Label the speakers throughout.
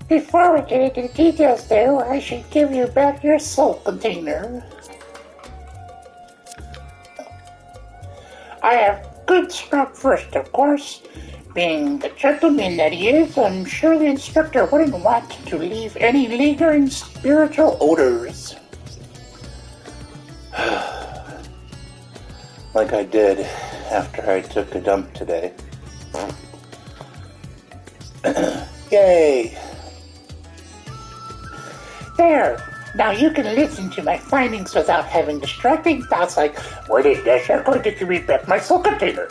Speaker 1: Before we get into the details, though, I should give you back your soul container. I have good start first, of course. Being the gentleman that he is, I'm sure the instructor wouldn't want to leave any lingering spiritual odors.
Speaker 2: Like I did after I took a dump today. Yay!
Speaker 1: There! Now you can listen to my findings without having distracting thoughts like, what is this? I'm going to give me back my soul container.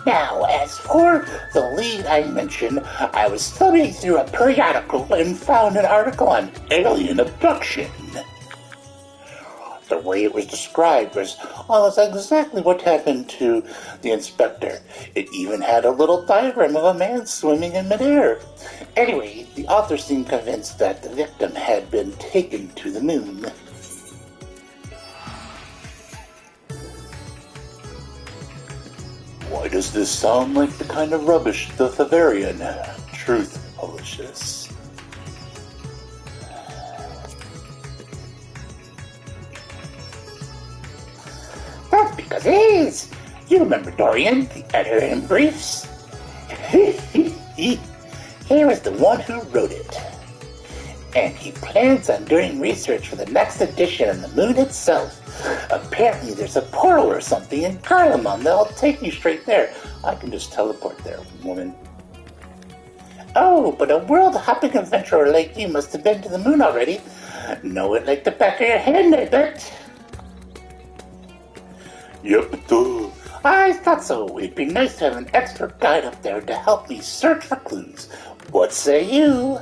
Speaker 1: Now, as for the lead I mentioned, I was thumbing through a periodical and found an article on alien abduction. The way it was described was almost exactly what happened to the inspector. It even had a little diagram of a man swimming in midair. Anyway, the author seemed convinced that the victim had been taken to the moon.
Speaker 2: Why does this sound like the kind of rubbish the Bavarian Truth publishes?
Speaker 1: That's because it is. You remember Dorian, the editor in briefs? He was the one who wrote it. And he plans on doing research for the next edition on the moon itself. Apparently there's a portal or something in Carlamon that'll take you straight there. I can just teleport there, woman. Oh, but a world-hopping adventurer like you must have been to the moon already. Know it like the back of your hand, I bet.
Speaker 2: Yep, duh.
Speaker 1: I thought so. It'd be nice to have an expert guide up there to help me search for clues. What say you?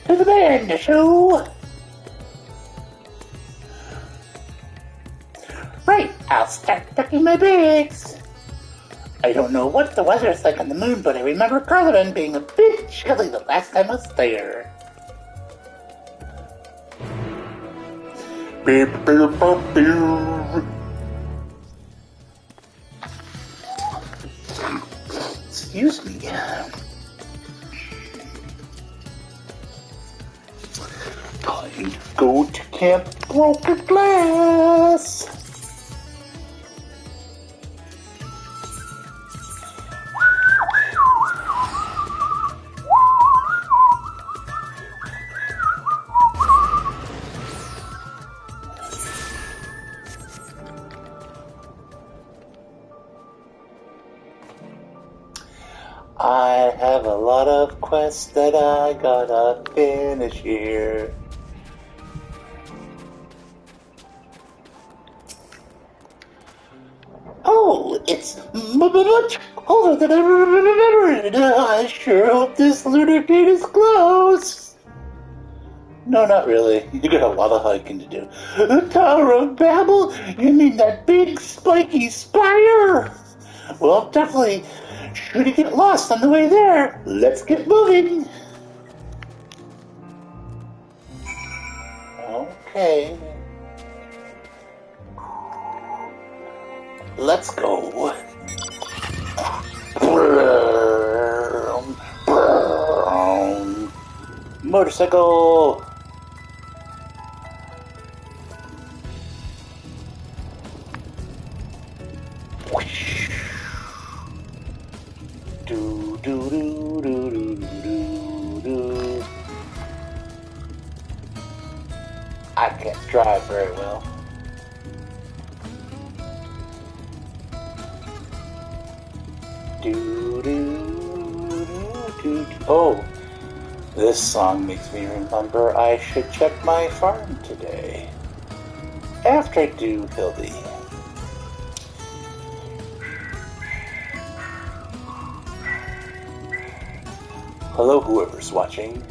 Speaker 1: To the man in the show. Right, I'll start packing my bags. I don't know what the weather's like on the moon, but I remember Carlin being a bit chilly the last time I was there. Excuse me. Time to go to Camp Broken Glass. I have a lot of quests that I gotta finish here. Oh, it's much colder than I remembered. I sure hope this lunar gate is close. No, not really. You got a lot of hiking to do. The Tower of Babel? You mean that big spiky spire? Well, definitely sure to get lost on the way there. Let's get moving. Okay. Let's go. Motorcycle. Do do do do do do do. I can't drive very well. Do do do do do. Oh, this song makes me remember I should check my farm today. After I do Hildy. Hello, whoever's watching.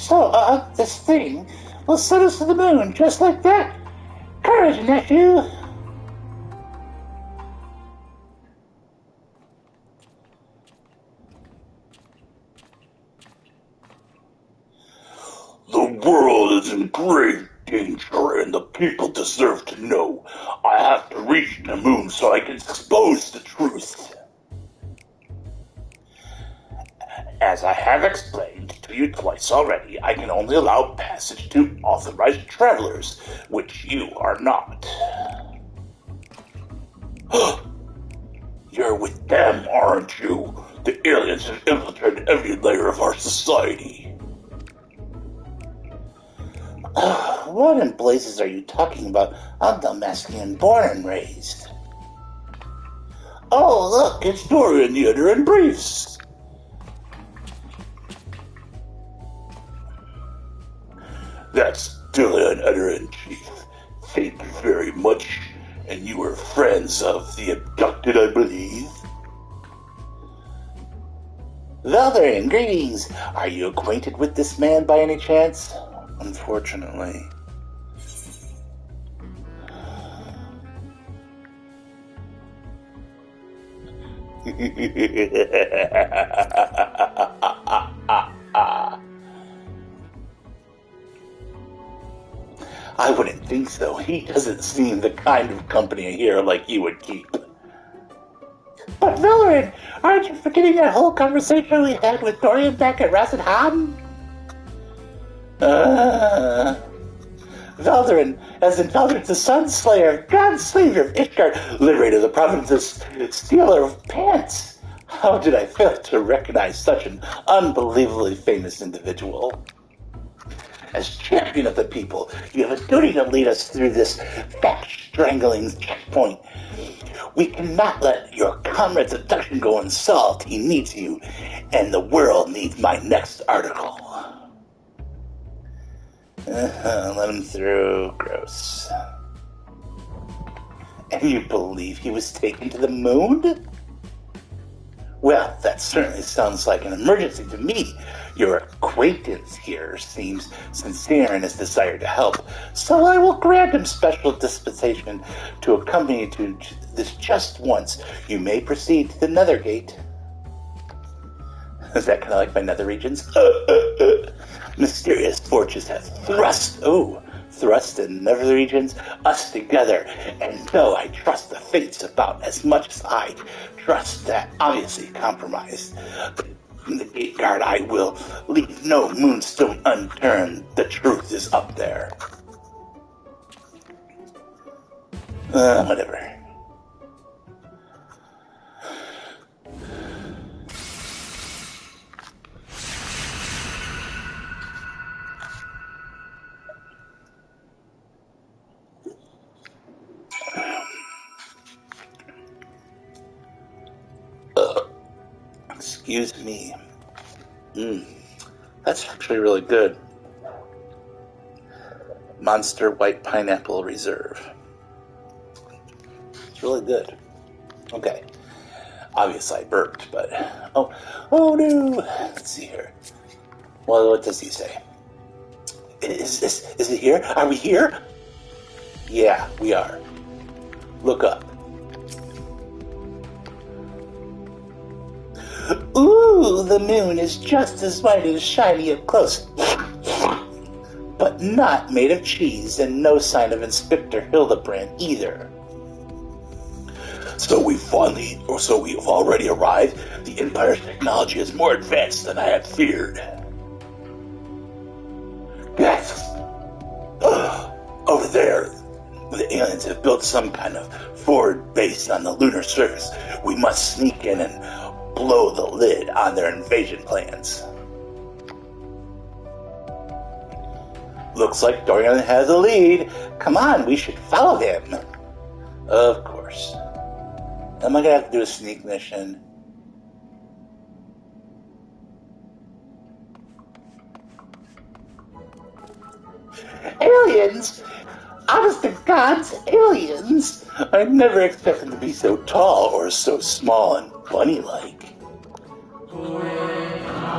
Speaker 1: So, this thing will send us to the moon, just like that. Courage, nephew.
Speaker 2: The world is in grave danger, and the people deserve to know. I have to reach the moon so I can expose the truth.
Speaker 1: As I have explained to you twice already, I can only allow passage to authorized travelers, which you are not.
Speaker 2: You're with them, aren't you? The aliens have infiltrated every layer of our society.
Speaker 1: What in blazes are you talking about? I'm Damascus born and raised.
Speaker 2: Oh, look, it's Dorian the Editor in Briefs. That's Dorian, Editor-in-Chief. Thank you very much. And you were friends of the abducted, I believe?
Speaker 1: Valerian, greetings. Are you acquainted with this man by any chance? Unfortunately. I wouldn't think so. He doesn't seem the kind of company here like you would keep. But Valerian, aren't you forgetting that whole conversation we had with Dorian back at Rassenham? Valerian, as in Valerian the Sunslayer, God Savior of Ishgard, liberator of the province's stealer of pants. How did I fail to recognize such an unbelievably famous individual? As champion of the people, you have a duty to lead us through this fact-strangling checkpoint. We cannot let your comrade's abduction go unsolved. He needs you, and the world needs my next article. Let him through. Gross. And you believe he was taken to the moon? Well, that certainly sounds like an emergency to me. Your acquaintance here seems sincere in his desire to help, so I will grant him special dispensation to accompany you to this just once. You may proceed to the Nether Gate. Is that kind of like my nether regions? Mysterious forces have thrust in nether regions, us together, and though I trust the fates about as much as I trust that obviously compromised, the gate guard, I will leave no moonstone unturned. The truth is up there. Whatever. Excuse me. That's actually really good. Monster White Pineapple Reserve. It's really good. Okay. Obviously I burped, but... Oh no! Let's see here. Well, what does he say? Is it here? Are we here? Yeah, we are. Look up. Ooh, the moon is just as white and shiny up close. But not made of cheese, and no sign of Inspector Hildebrand either.
Speaker 2: So we've already arrived. The Empire's technology is more advanced than I had feared.
Speaker 1: Yes.
Speaker 2: Over there, the aliens have built some kind of forward base on the lunar surface. We must sneak in and blow the lid on their invasion plans.
Speaker 1: Looks like Dorian has a lead. Come on, we should follow him. Of course. Am I gonna have to do a sneak mission? Aliens! Honest to God's aliens! I never expected to be so tall or so small and bunny-like.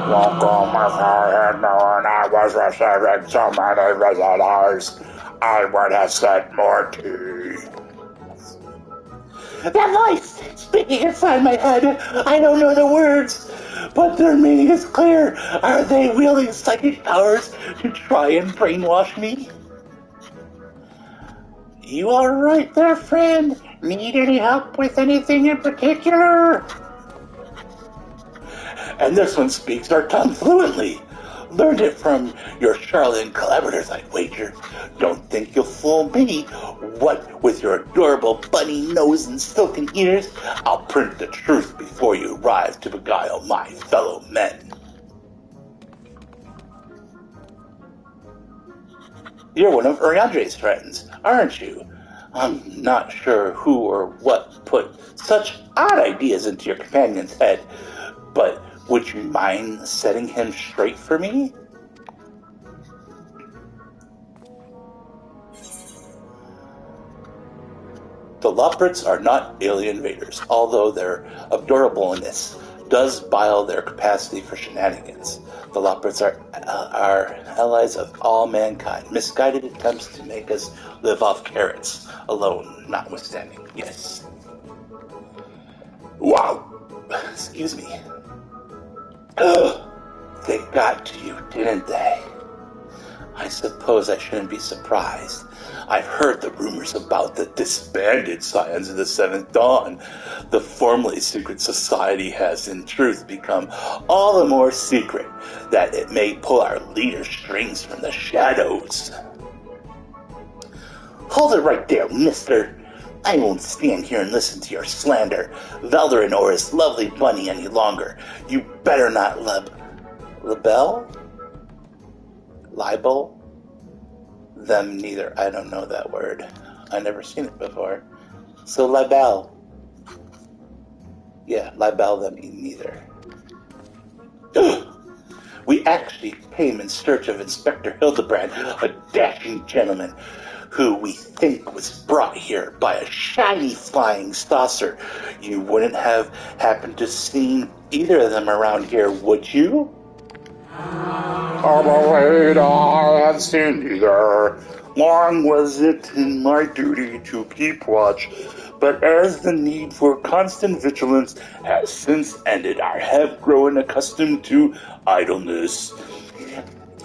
Speaker 1: Welcome if I had known I was receiving so many visitors, I would have sent more tea. That voice speaking inside my head, I don't know the words, but their meaning is clear. Are they wielding psychic powers to try and brainwash me? You alright there, friend? Need any help with anything in particular? And this one speaks our tongue fluently. Learned it from your charlatan collaborators, I'd wager. Don't think you'll fool me. What with your adorable bunny nose and silken ears, I'll print the truth before you arrive to beguile my fellow men. You're one of Uriandre's friends, aren't you? I'm not sure who or what put such odd ideas into your companion's head, but would you mind setting him straight for me? The Loprits are not alien invaders, although their adorableness does bile their capacity for shenanigans. The Loprits are allies of all mankind, misguided attempts to make us live off carrots, alone notwithstanding. Yes. Wow. Excuse me. They got to you, didn't they? I suppose I shouldn't be surprised. I've heard the rumors about the disbanded Scions of the Seventh Dawn. The formerly secret society has, in truth, become all the more secret that it may pull our leader strings from the shadows. Hold it right there, mister. I won't stand here and listen to your slander, Velderin or his lovely bunny any longer. You better not libel them neither. I don't know that word. I've never seen it before. So libel. Yeah, libel them neither. We actually came in search of Inspector Hildebrand, a dashing gentleman who we think was brought here by a shiny flying saucer. You wouldn't have happened to see either of them around here, would you? I'm afraid I have seen neither. Long was it in my duty to keep watch, but as the need for constant vigilance has since ended, I have grown accustomed to idleness.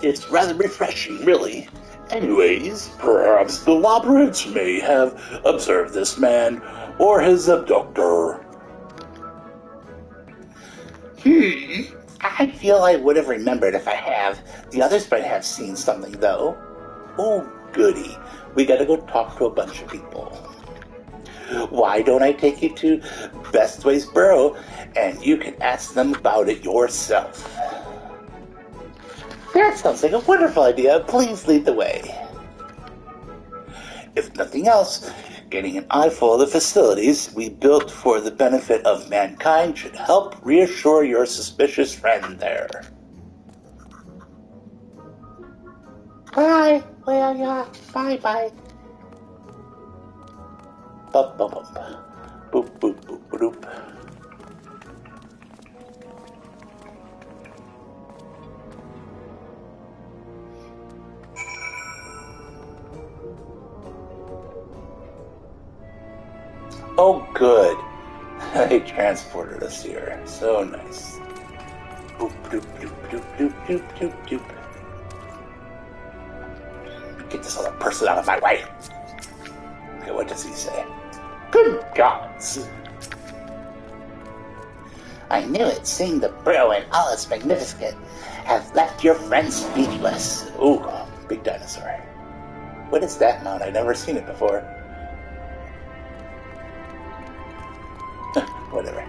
Speaker 1: It's rather refreshing, really. Anyways, perhaps the Loprits may have observed this man or his abductor. I feel I would have remembered if I have. The others might have seen something, though. Oh, goody. We gotta go talk to a bunch of people. Why don't I take you to Bestway's Burrow, and you can ask them about it yourself? That sounds like a wonderful idea. Please lead the way. If nothing else, getting an eyeful of the facilities we built for the benefit of mankind should help reassure your suspicious friend there. Bye. Well, yeah. Bye. Bum, bum, bum. Boop, boop, boop, boop. Oh, good. They transported us here. So nice. Boop, doop, doop, doop, doop, doop, doop, doop. Get this other person out of my way. Okay, what does he say? Good gods. I knew it. Seeing the burrow in all its magnificence has left your friend speechless. Ooh, big dinosaur. What is that mount? I've never seen it before. Whatever.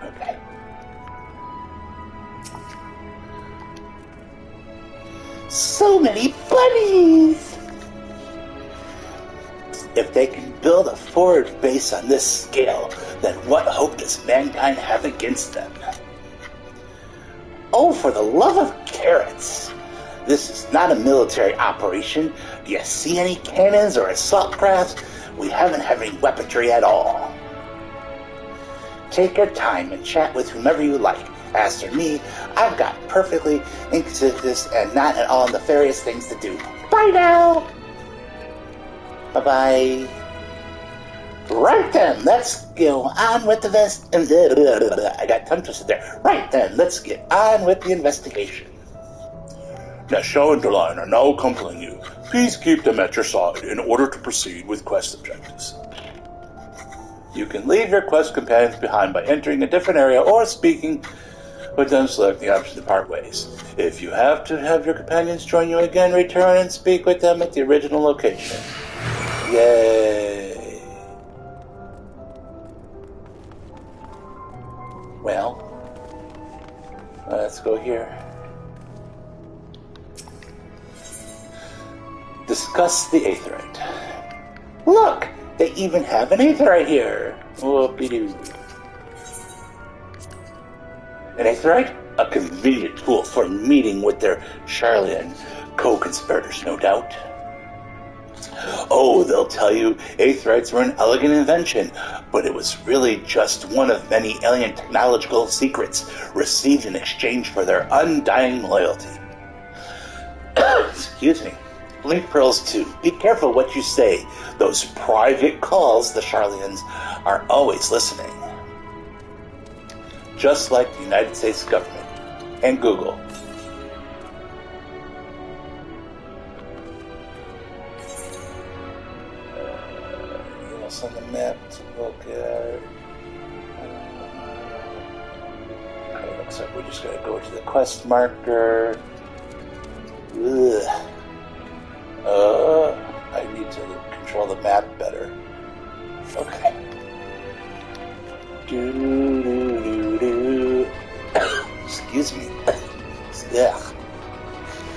Speaker 1: Okay. So many bunnies! If they can build a forward base on this scale, then what hope does mankind have against them? Oh, for the love of carrots! This is not a military operation. Do you see any cannons or assault crafts? We haven't had any weaponry at all. Take your time and chat with whomever you like. As for me, I've got perfectly inconsistent and not at all nefarious things to do. Bye now! Bye-bye. Right then, let's go on with the I got tongue twisted there. Right then, let's get on with the investigation.
Speaker 2: Nesha and Deline are now accompanying you. Please keep them at your side in order to proceed with quest objectives. You can leave your quest companions behind by entering a different area or speaking with them, select the option to part ways. If you have to have your companions join you again, return and speak with them at the original location. Yay! Well, let's go here. Discuss the aetheryte. Look! They even have an aetheryte here! Whoopie-doo. An aetheryte? A convenient tool for meeting with their Charlian co-conspirators, no doubt. Oh, they'll tell you aetherites were an elegant invention, but it was really just one of many alien technological secrets received in exchange for their undying loyalty. Excuse me. Blink pearls too. Be careful what you say. Those private calls, the Charlians, are always listening. Just like the United States government and Google. Else on the map to look at. It looks like we're just going to go to the quest marker. Ugh. I need to control the map better. Okay. Excuse me. Yeah.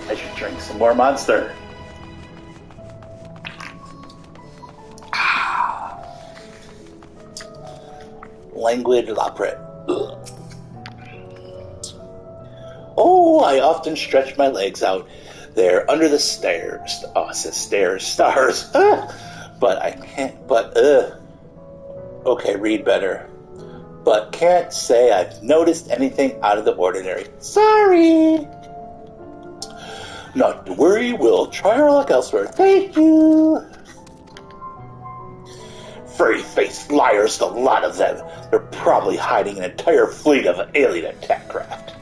Speaker 2: I should drink some more Monster. Languid Lapret. Oh, I often stretch my legs out there under the stairs. Oh, it says stars. But I can't, okay, read better. But can't say I've noticed anything out of the ordinary. Sorry. Not to worry, we'll try our luck elsewhere. Thank you. Furry-faced liars, the lot of them. They're probably hiding an entire fleet of alien attack craft.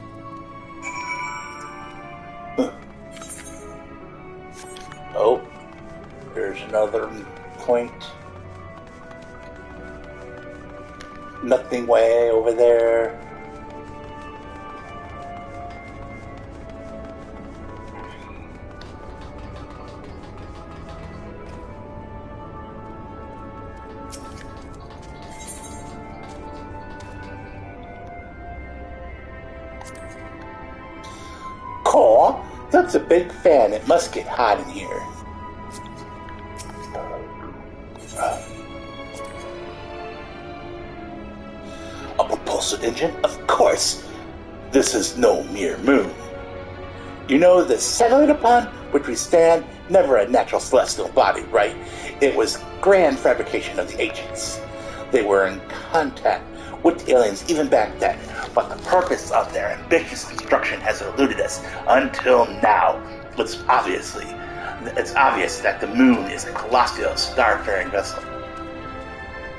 Speaker 2: Oh, there's another point. Nothing way over there. Caw, that's a big fan. It must get hot in here. A propulsion engine? Of course. This is no mere moon. You know, the satellite upon which we stand, never a natural celestial body, right? It was grand fabrication of the ancients. They were in contact with the aliens even back then, but the purpose of their ambitious construction has eluded us until now. It's obvious that the moon is a colossal star-faring vessel.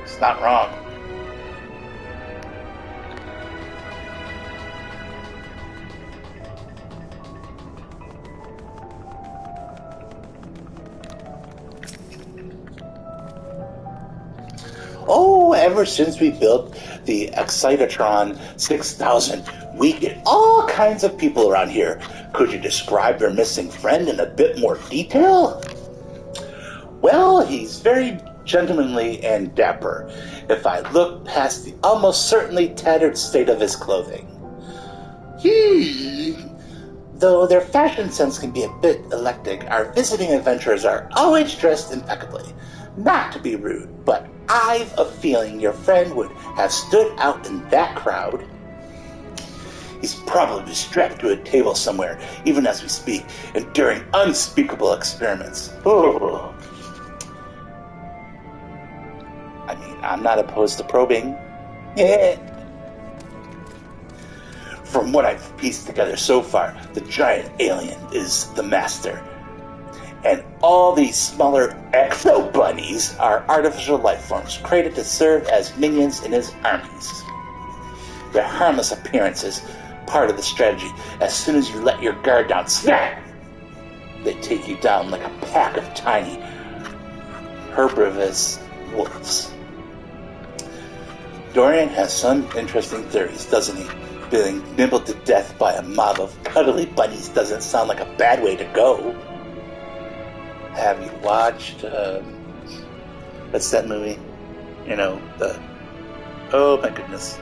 Speaker 2: It's not wrong. Oh, ever since we built the XIV 6000, we get all kinds of people around here. Could you describe your missing friend in a bit more detail? Well, he's very gentlemanly and dapper, if I look past the almost certainly tattered state of his clothing. Though their fashion sense can be a bit eclectic, our visiting adventurers are always dressed impeccably. Not to be rude, but I've a feeling your friend would have stood out in that crowd. He's probably strapped to a table somewhere, even as we speak, enduring unspeakable experiments. Oh. I mean, I'm not opposed to probing. Yeah. From what I've pieced together so far, the giant alien is the master. And all these smaller exo-bunnies are artificial life forms created to serve as minions in his armies. Their harmless appearance is part of the strategy. As soon as you let your guard down, snap! They take you down like a pack of tiny, herbivorous wolves. Dorian has some interesting theories, doesn't he? Being nibbled to death by a mob of cuddly bunnies doesn't sound like a bad way to go. Have you watched, what's that movie? Oh my goodness.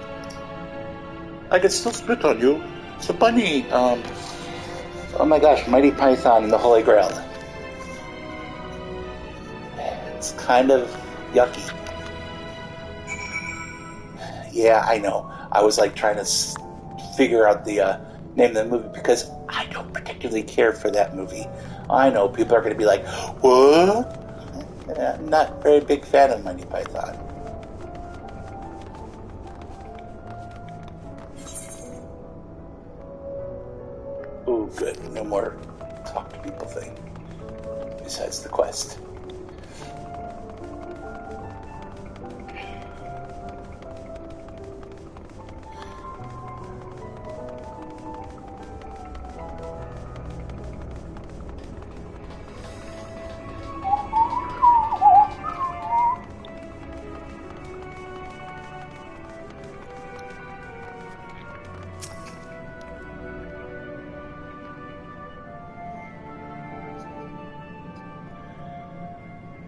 Speaker 2: I could still spit on you. It's a bunny, oh my gosh, Mighty Python and the Holy Grail. It's kind of yucky. Yeah, I know. I was like trying to figure out the name of the movie because I don't particularly care for that movie. I know people are going to be like, what? I'm not a very big fan of Monty Python. Oh, good. No more talk to people thing. Besides the quest.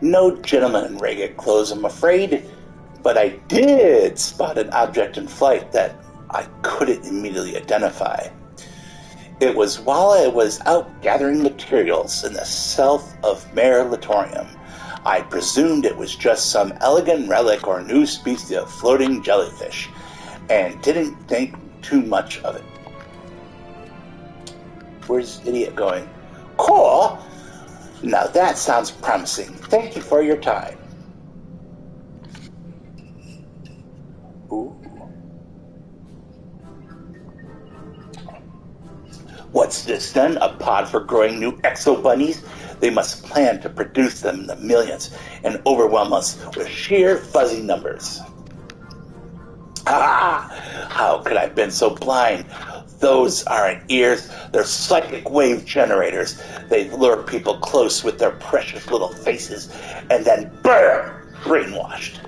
Speaker 2: No gentleman in ragged clothes, I'm afraid, but I did spot an object in flight that I couldn't immediately identify. It was while I was out gathering materials in the south of Mare Latorium. I presumed it was just some elegant relic or new species of floating jellyfish, and didn't think too much of it. Where's Idiot going? Cool! Now that sounds promising. Thank you for your time. Ooh. What's this then? A pod for growing new exo-bunnies? They must plan to produce them in the millions and overwhelm us with sheer fuzzy numbers. Ah! How could I have been so blind? Those aren't ears, they're psychic wave generators. They lure people close with their precious little faces and then BURN! Brainwashed.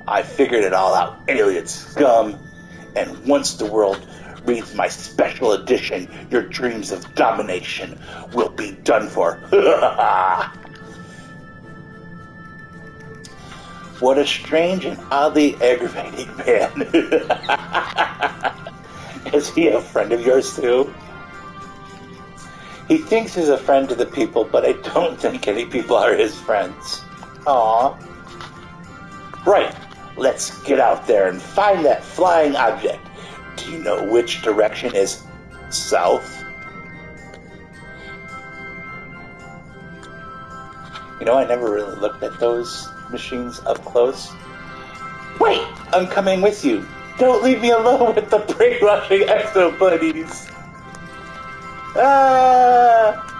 Speaker 2: I figured it all out, alien scum. And once the world reads my special edition, your dreams of domination will be done for. What a strange and oddly aggravating man. Is he a friend of yours too? He thinks he's a friend to the people, but I don't think any people are his friends. Aww. Right, let's get out there and find that flying object. Do you know which direction is south? You know, I never really looked at those machines up close. Wait, I'm coming with you. Don't leave me alone with the brainwashing exo-buddies. Ah!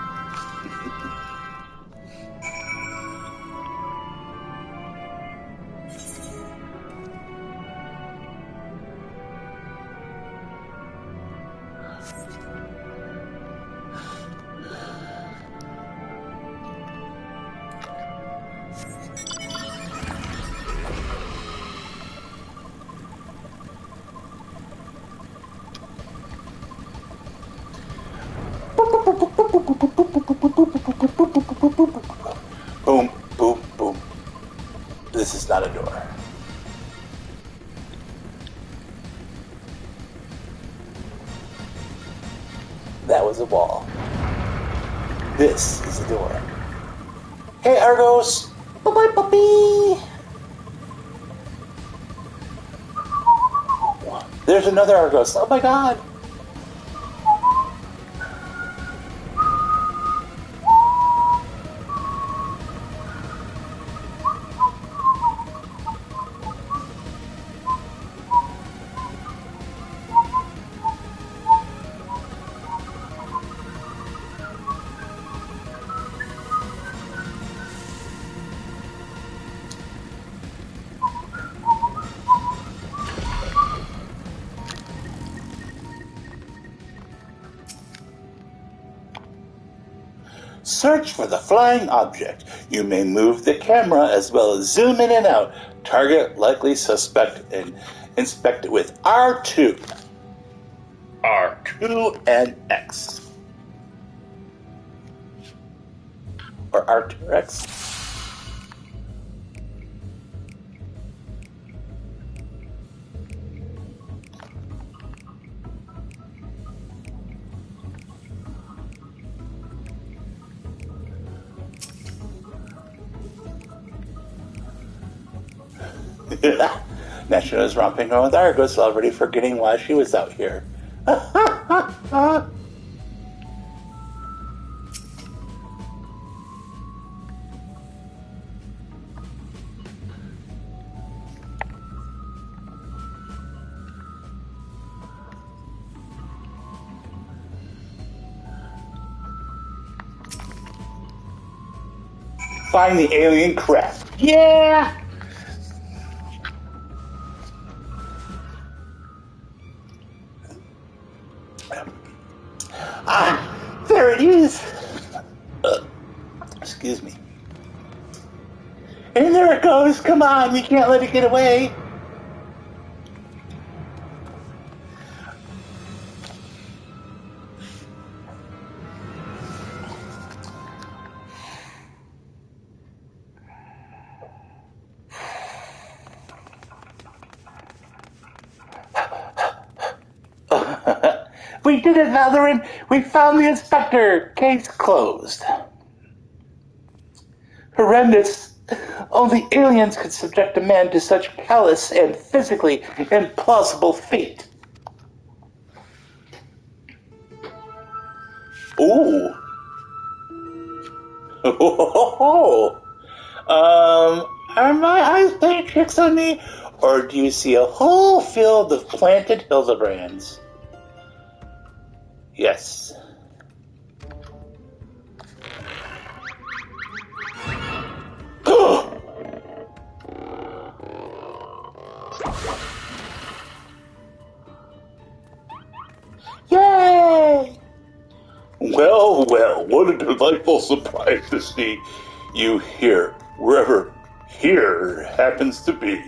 Speaker 2: Boom, boom, boom. This is not a door. That was a wall. This is a door. Hey, Argos! Bye-bye, puppy! There's another Argos. Oh my god! Search for the flying object. You may move the camera as well as zoom in and out. Target likely suspect and inspect it with R2. R2 and X. Or R2X. National is romping around with Argos, already forgetting why she was out here. Find the alien craft. Yeah! There it is. Excuse me. And there it goes. Come on, we can't let it get away. We did it, Valderin! We found the inspector! Case closed. Horrendous. Only aliens could subject a man to such callous and physically implausible fate. Ooh. Are my eyes playing tricks on me? Or do you see a whole field of planted Hildebrands? Yes. Yay! Well, well, what a delightful surprise to see you here, wherever here happens to be.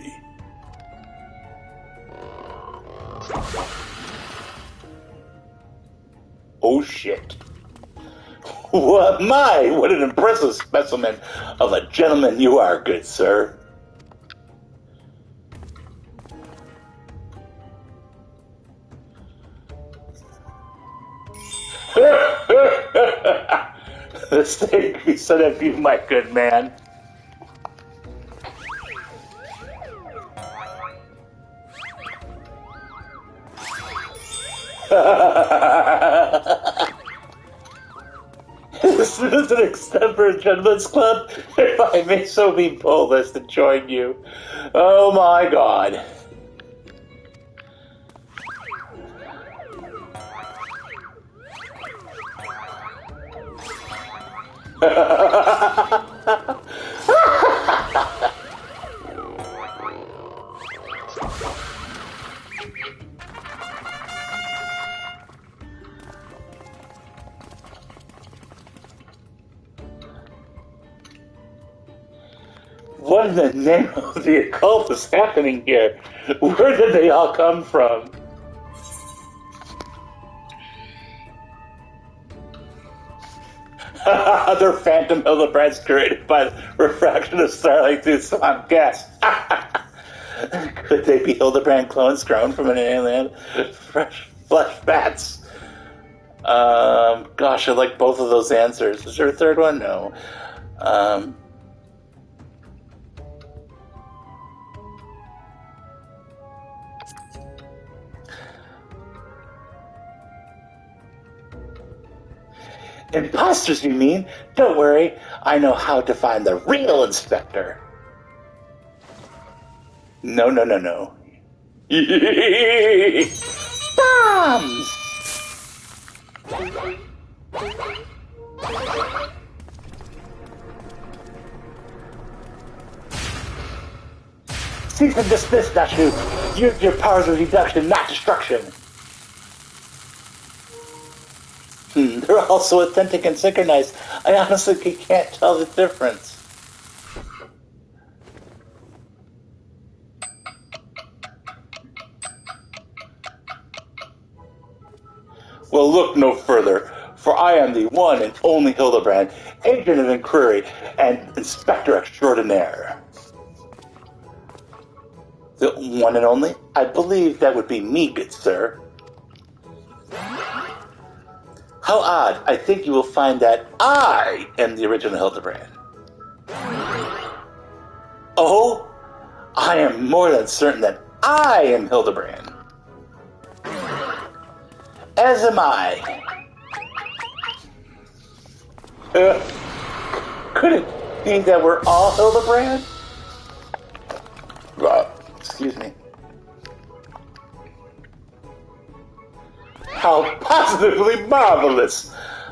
Speaker 2: Oh shit. What what an impressive specimen of a gentleman you are, good sir. The steak be said of you, my good man. This is an extempore gentleman's club. If I may so be bold as to join you. Oh my god. What in the name of the occult is happening here? Where did they all come from? They're phantom Hildebrands created by the refraction of starlight through some gas. Could they be Hildebrand clones grown from an alien? Fresh flesh bats. Gosh, I like both of those answers. Is there a third one? No. Imposters, you mean? Don't worry, I know how to find the real inspector. No. Bombs! Cease and desist, Nashu. Use your powers of deduction, not destruction. They're They're all so authentic and synchronized, I honestly can't tell the difference. Well, look no further, for I am the one and only Hildebrand, agent of inquiry and inspector extraordinaire. The one and only? I believe that would be me, good sir. How odd. I think you will find that I am the original Hildebrand. Oh, I am more than certain that I am Hildebrand. As am I. Could it be that we're all Hildebrand? Excuse me. How positively marvelous!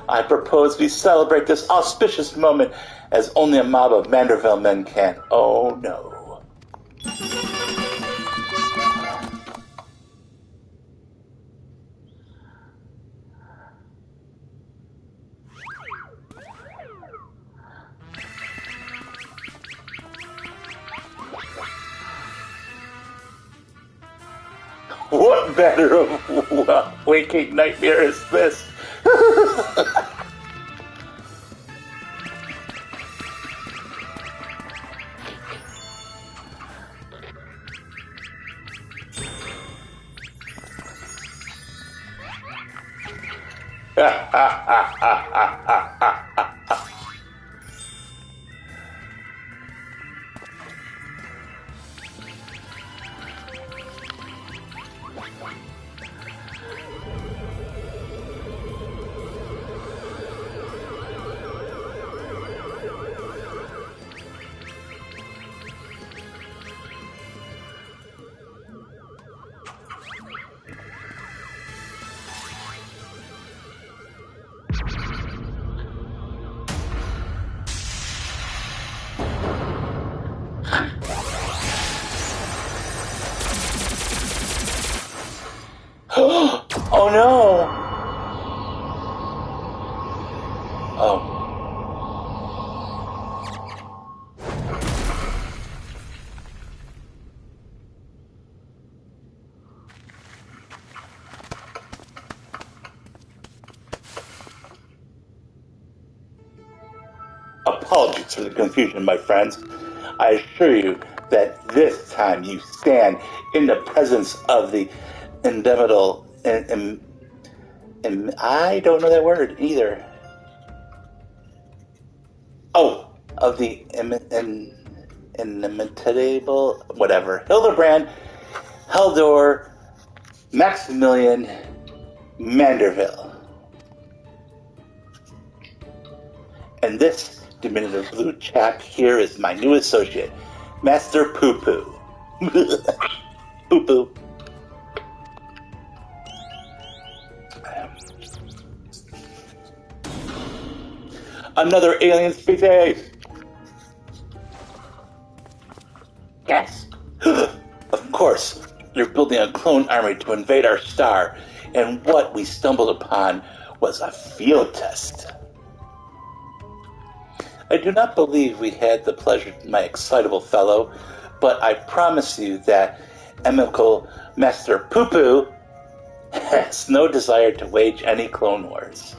Speaker 2: I propose we celebrate this auspicious moment as only a mob of Mandeville men can. Oh no. What better of waking nightmare is this? Oh no! Oh. Apologies for the confusion, my friends. I assure you that this time you stand in the presence of the inevitable, I don't know that word either. Oh, of the inimitable, whatever. Hildebrand, Heldor, Maximilian, Mandeville. And this diminutive blue chap here is my new associate, Master Poo Poo. Poo Poo. Another alien species. Yes. Of course, you're building a clone army to invade our star, and what we stumbled upon was a field test. I do not believe we had the pleasure, my excitable fellow, but I promise you that amicable Master Poo Poo has no desire to wage any clone wars.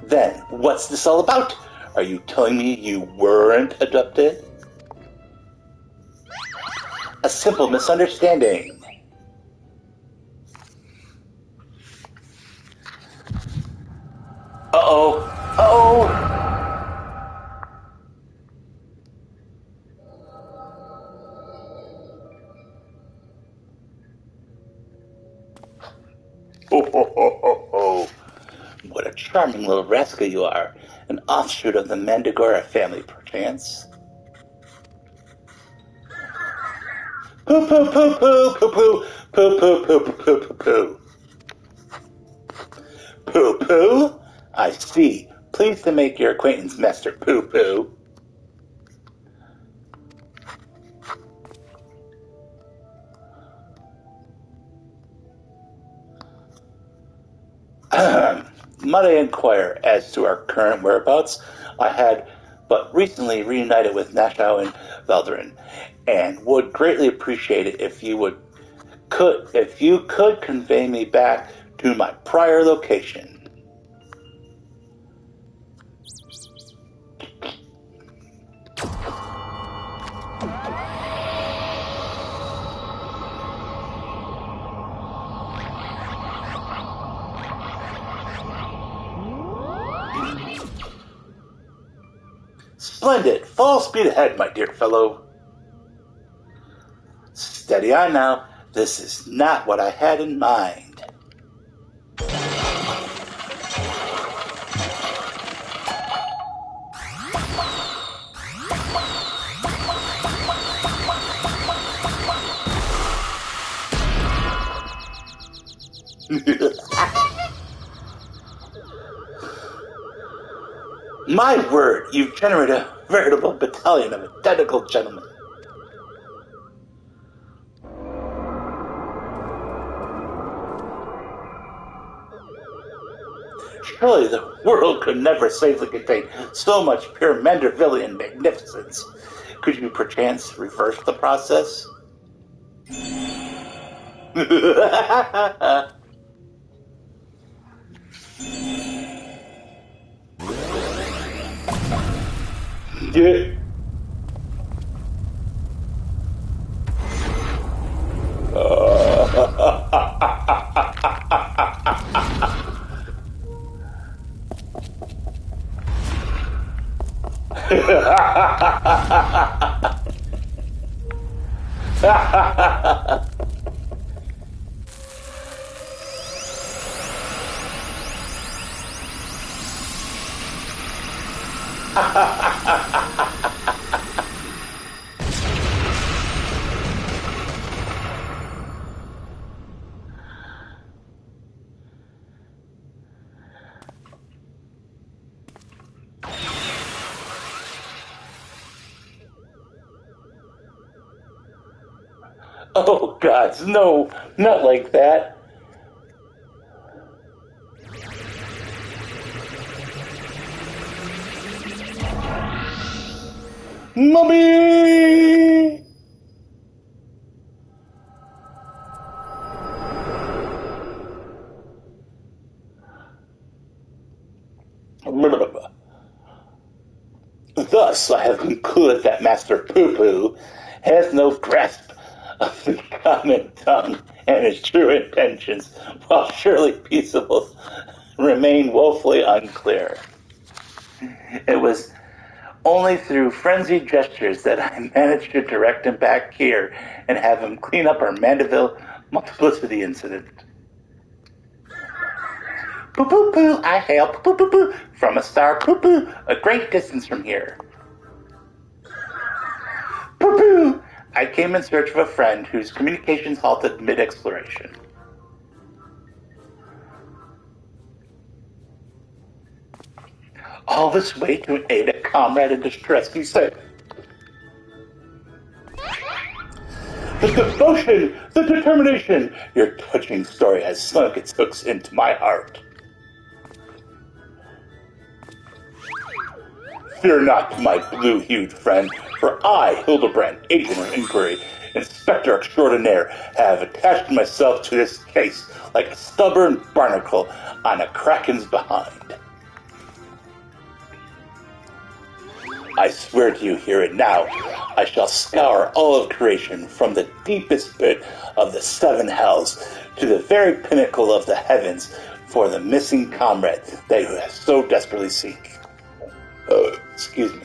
Speaker 2: Then, what's this all about? Are you telling me you weren't adopted? A simple misunderstanding. Uh-oh. Uh-oh. Oh, ho, ho, ho, ho. What a charming little rascal you are. An offshoot of the Mandragora family, perchance. Poo poo poo poo poo poo poo poo poo poo poo poo poo. Poo poo? I see. Pleased to make your acquaintance, Master Poo Poo. Might I inquire as to our current whereabouts? I had but recently reunited with Nashau and Veldrin, and would greatly appreciate it if you could convey me back to my prior location. Splendid! Full speed ahead, my dear fellow. Steady on now. This is not what I had in mind. My word, you've generated a veritable battalion of identical gentlemen. Surely the world could never safely contain so much pure Mandevillian magnificence. Could you perchance reverse the process? Yeah. Oh, gods, no, not like that. Mummy! Thus, I have concluded that Master Poo-Poo has no grasp of the common tongue and his true intentions, while surely peaceable remain woefully unclear. It was only through frenzied gestures that I managed to direct him back here and have him clean up our Mandeville multiplicity incident. Poo-poo-poo, I hail poo-poo-poo from a star poo-poo, a great distance from here. Poo-poo, I came in search of a friend whose communications halted mid-exploration. All this way to aid a comrade in distress, you say? The devotion, the determination, your touching story has sunk its hooks into my heart. Fear not, my blue-hued friend, for I, Hildebrand, agent of inquiry, inspector extraordinaire, have attached myself to this case like a stubborn barnacle on a kraken's behind. I swear to you here and now, I shall scour all of creation from the deepest pit of the seven hells to the very pinnacle of the heavens for the missing comrade that you have so desperately seek. Excuse me.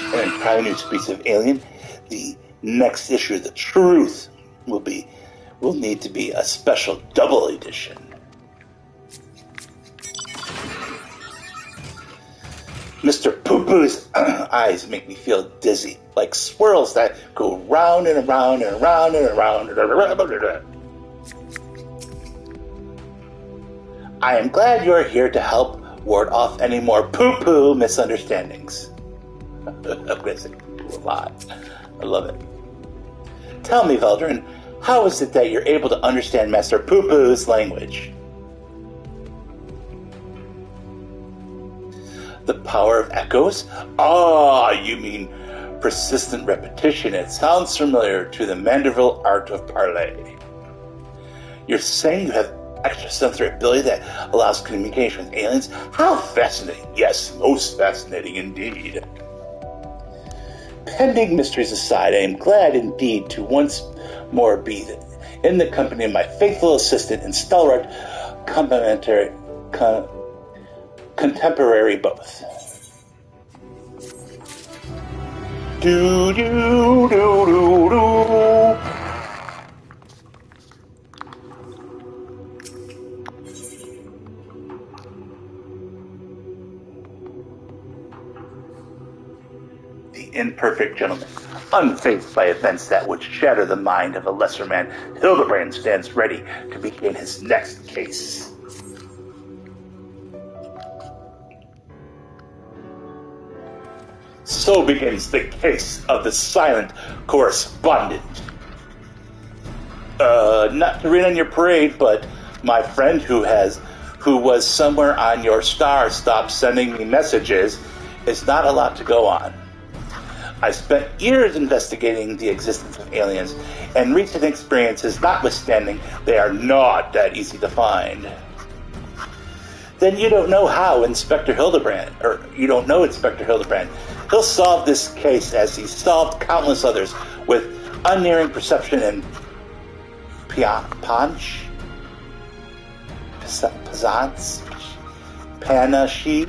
Speaker 2: An entirely new species of alien. The next issue, The Truth, will need to be a special double edition. Mr. Poo-Poo's eyes make me feel dizzy, like swirls that go round and around and around and around and around. I am glad you are here to help ward off any more poo-poo misunderstandings. I'm going to say poo-poo a lot. I love it. Tell me, Veldrin, how is it that you're able to understand Master Poo-Poo's language? The power of echoes? Ah, you mean persistent repetition. It sounds familiar to the Mandeville art of parley. You're saying you have extrasensory ability that allows communication with aliens? How fascinating. Yes, most fascinating indeed. Pending mysteries aside, I am glad indeed to once more be in the company of my faithful assistant and stalwart contemporary both. Do do do do do. The imperfect gentleman, unfazed by events that would shatter the mind of a lesser man, Hildebrand stands ready to begin his next case. So begins the case of the silent correspondent. Not to rain on your parade, but my friend who was somewhere on your star stopped sending me messages is not a lot to go on. I spent years investigating the existence of aliens, and recent experiences notwithstanding, they are not that easy to find. Then you don't know how Inspector Hildebrand, or you don't know Inspector Hildebrand. He'll solve this case as he's solved countless others with unerring perception and punch, pizzazz, panache.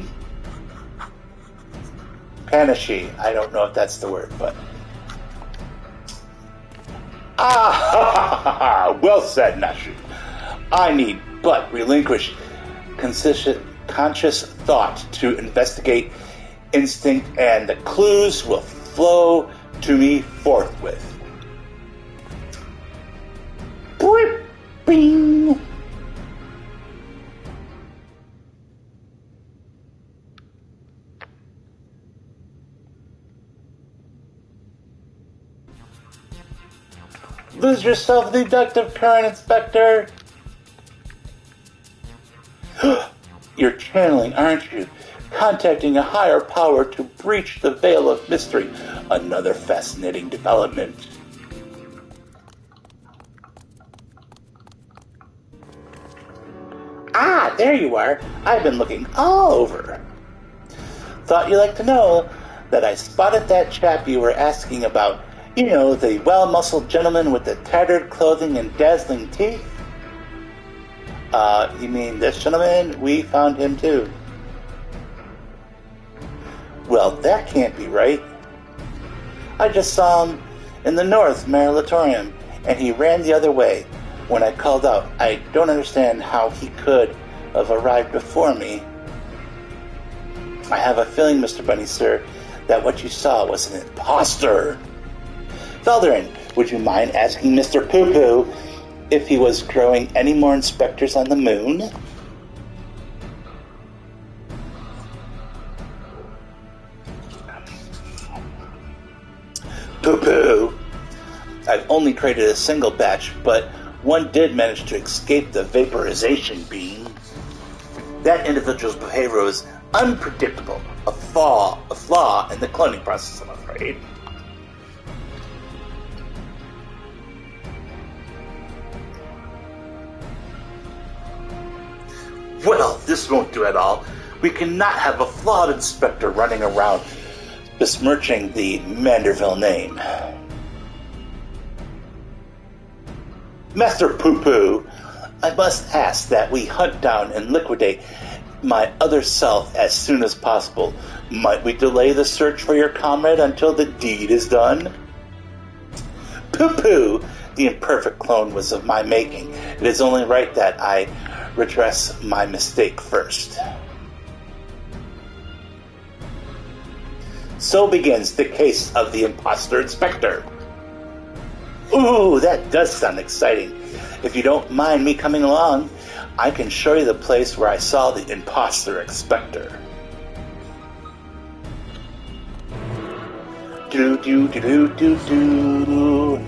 Speaker 2: I don't know if that's the word, but well said, Nashu. I need but relinquish conscious thought to investigate instinct, and the clues will flow to me forthwith. Boop, bing. Lose yourself in the deductive current, Inspector. You're channeling, aren't you? Contacting a higher power to breach the veil of mystery. Another fascinating development. Ah, there you are. I've been looking all over. Thought you'd like to know that I spotted that chap you were asking about. You know, the well-muscled gentleman with the tattered clothing and dazzling teeth? You mean this gentleman? We found him too. Well, that can't be right. I just saw him in the North Marilatorium, and he ran the other way when I called out. I don't understand how he could have arrived before me. I have a feeling, Mr. Bunny, sir, that what you saw was an imposter. Veldrin, would you mind asking Mr. Poo-Poo if he was growing any more inspectors on the moon? Poo-Poo, I've only created a single batch, but one did manage to escape the vaporization beam. That individual's behavior was unpredictable, a flaw in the cloning process, I'm afraid. Well, this won't do at all. We cannot have a flawed inspector running around besmirching the Mandeville name. Master Poo-Poo, I must ask that we hunt down and liquidate my other self as soon as possible. Might we delay the search for your comrade until the deed is done? Poo-Poo, the imperfect clone was of my making. It is only right that I redress my mistake first. So begins the case of the imposter inspector. Ooh, that does sound exciting. If you don't mind me coming along, I can show you the place where I saw the imposter inspector. Do do do do do do.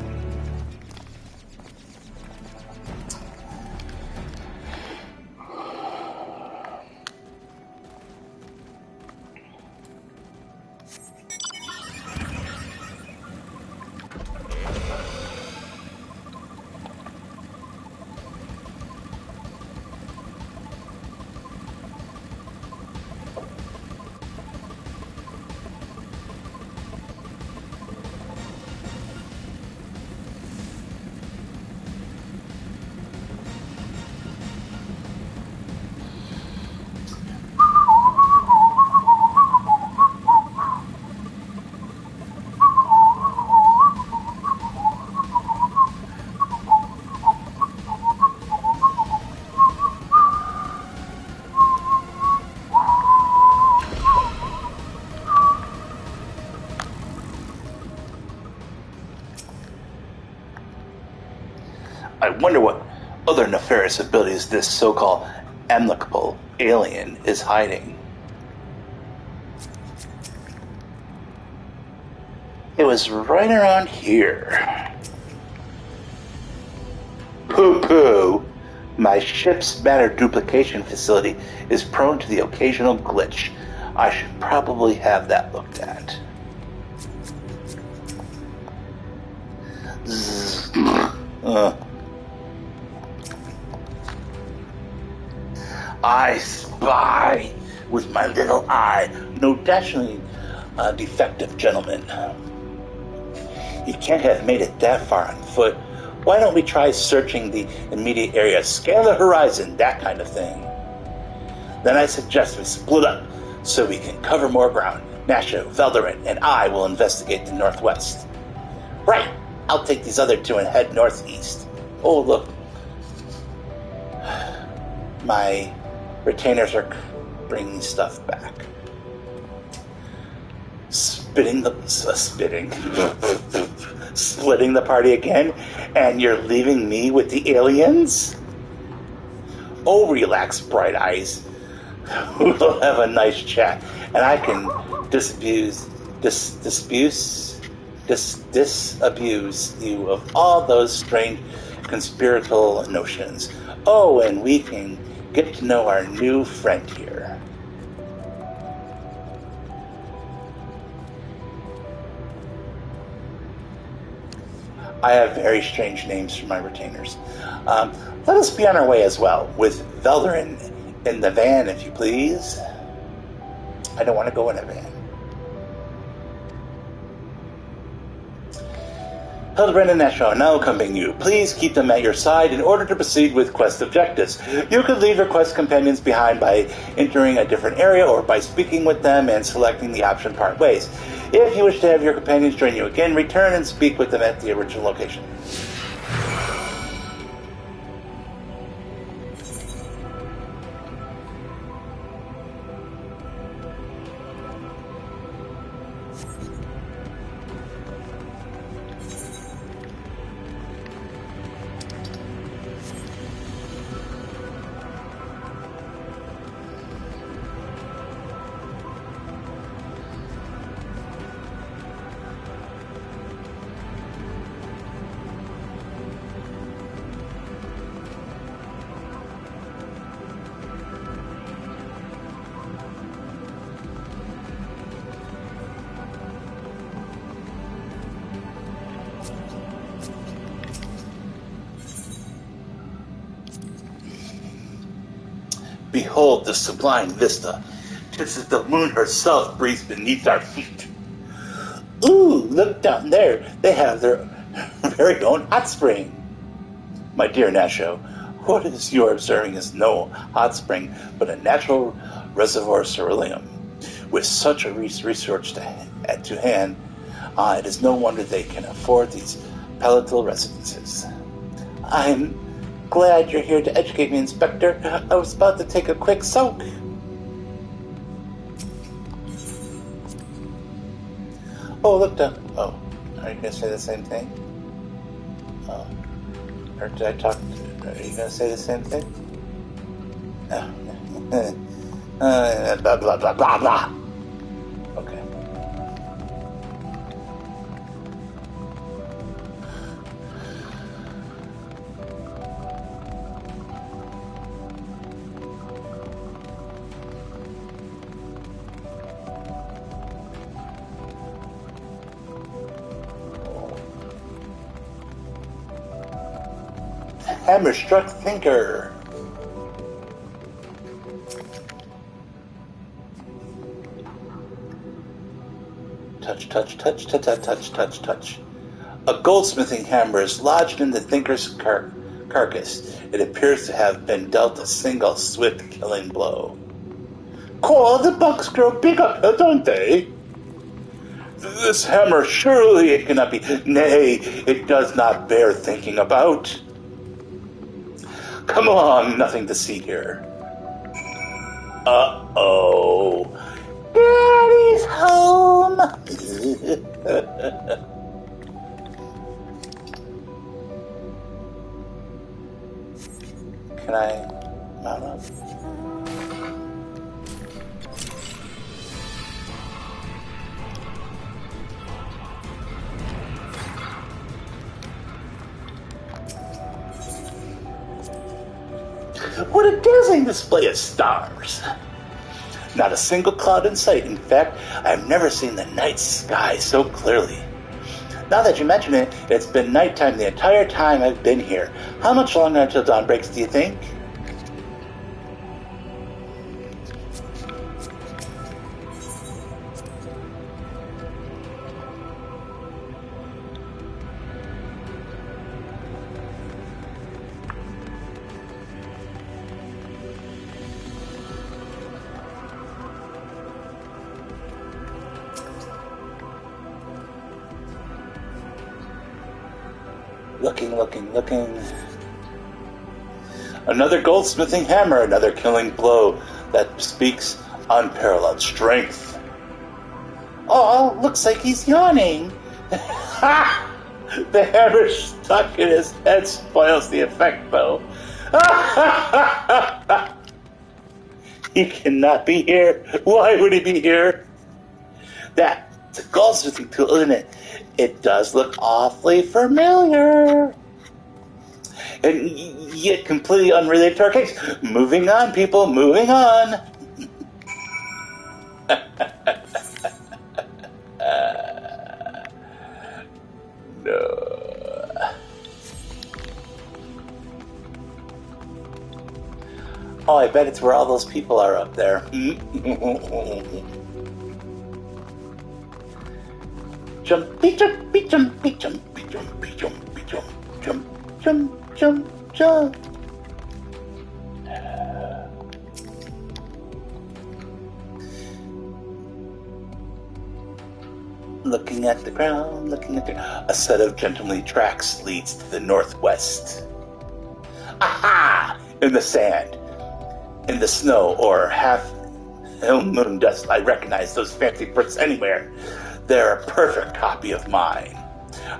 Speaker 2: I wonder what other nefarious abilities this so-called amicable alien is hiding. It was right around here. Pooh-pooh. My ship's matter duplication facility is prone to the occasional glitch. I should probably have that looked at. I spy with my little eye. No dashingly defective gentleman. You can't have made it that far on foot. Why don't we try searching the immediate area, scan the horizon, that kind of thing. Then I suggest we split up so we can cover more ground. Nasho, Hildebrand, and I will investigate the northwest. Right, I'll take these other two and head northeast. Oh, look. My retainers are bringing stuff back. Splitting the party again, and you're leaving me with the aliens? Oh, relax, Bright Eyes. We'll have a nice chat, and I can disabuse you of all those strange conspiratorial notions. Oh, and we can get to know our new friend here. I have very strange names for my retainers. Let us be on our way as well, with Hildebrand in the van, if you please. I don't want to go in a van. Hildebrand and Nasho are now accompanying you. Please keep them at your side in order to proceed with quest objectives. You can leave your quest companions behind by entering a different area or by speaking with them and selecting the option part ways. If you wish to have your companions join you again, return and speak with them at the original location. Behold the sublime vista. Just as the moon herself breathes beneath our feet. Ooh, look down there. They have their very own hot spring. My dear Nasho, what is you are observing is no hot spring, but a natural reservoir ceruleum. With such a research to hand, it is no wonder they can afford these palatal residences. I'm glad you're here to educate me, Inspector. I was about to take a quick soak. Oh, look down. Oh, are you going to say the same thing? Oh. Or did I talk to... Are you going to say the same thing? No. Blah, blah, blah, blah, blah. Okay. Hammer-struck thinker. Touch, touch, touch, touch, touch, touch, touch, touch. A goldsmithing hammer is lodged in the thinker's carcass. It appears to have been dealt a single swift killing blow. Cool, the bugs grow big up here, don't they? This hammer surely it cannot be. Nay, it does not bear thinking about. Come along, nothing to see here. Uh-oh. Daddy's home. Can I mount up? What a dazzling display of stars. Not a single cloud in sight. In fact, I've never seen the night sky so clearly. Now that you mention it, it's been nighttime the entire time I've been here. How much longer until dawn breaks, do you think? Looking. Another goldsmithing hammer, another killing blow that speaks unparalleled strength. Oh, looks like he's yawning. Ha! The hammer stuck in his head spoils the effect, though. He cannot be here. Why would he be here? That's a goldsmithing tool, isn't it? It does look awfully familiar. And yet completely unrelated to our case. Moving on, people, moving on. No. Oh, I bet it's where all those people are up there. Jumpy, jumpy, jumpy, jumpy, jumpy, jumpy, jump, jump, jump, jump, jump. Looking at the ground, a set of gentlemanly tracks leads to the northwest. Aha! In the sand, in the snow, or half moon dust, I recognize those fancy prints anywhere. They're a perfect copy of mine.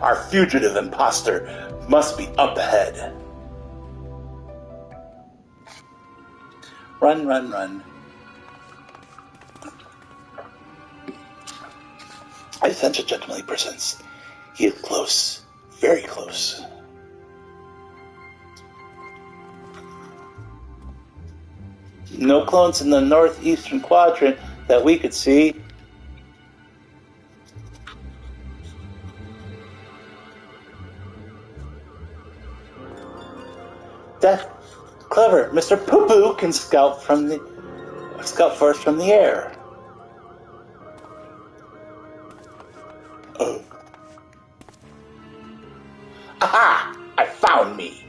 Speaker 2: Our fugitive imposter must be up ahead. Run, run, run. I sense a gentlemanly presence. He is close, very close. No clones in the northeastern quadrant that we could see. That's clever. Mr. Poo-Poo can scout for us from the air. Oh. Aha! I found me.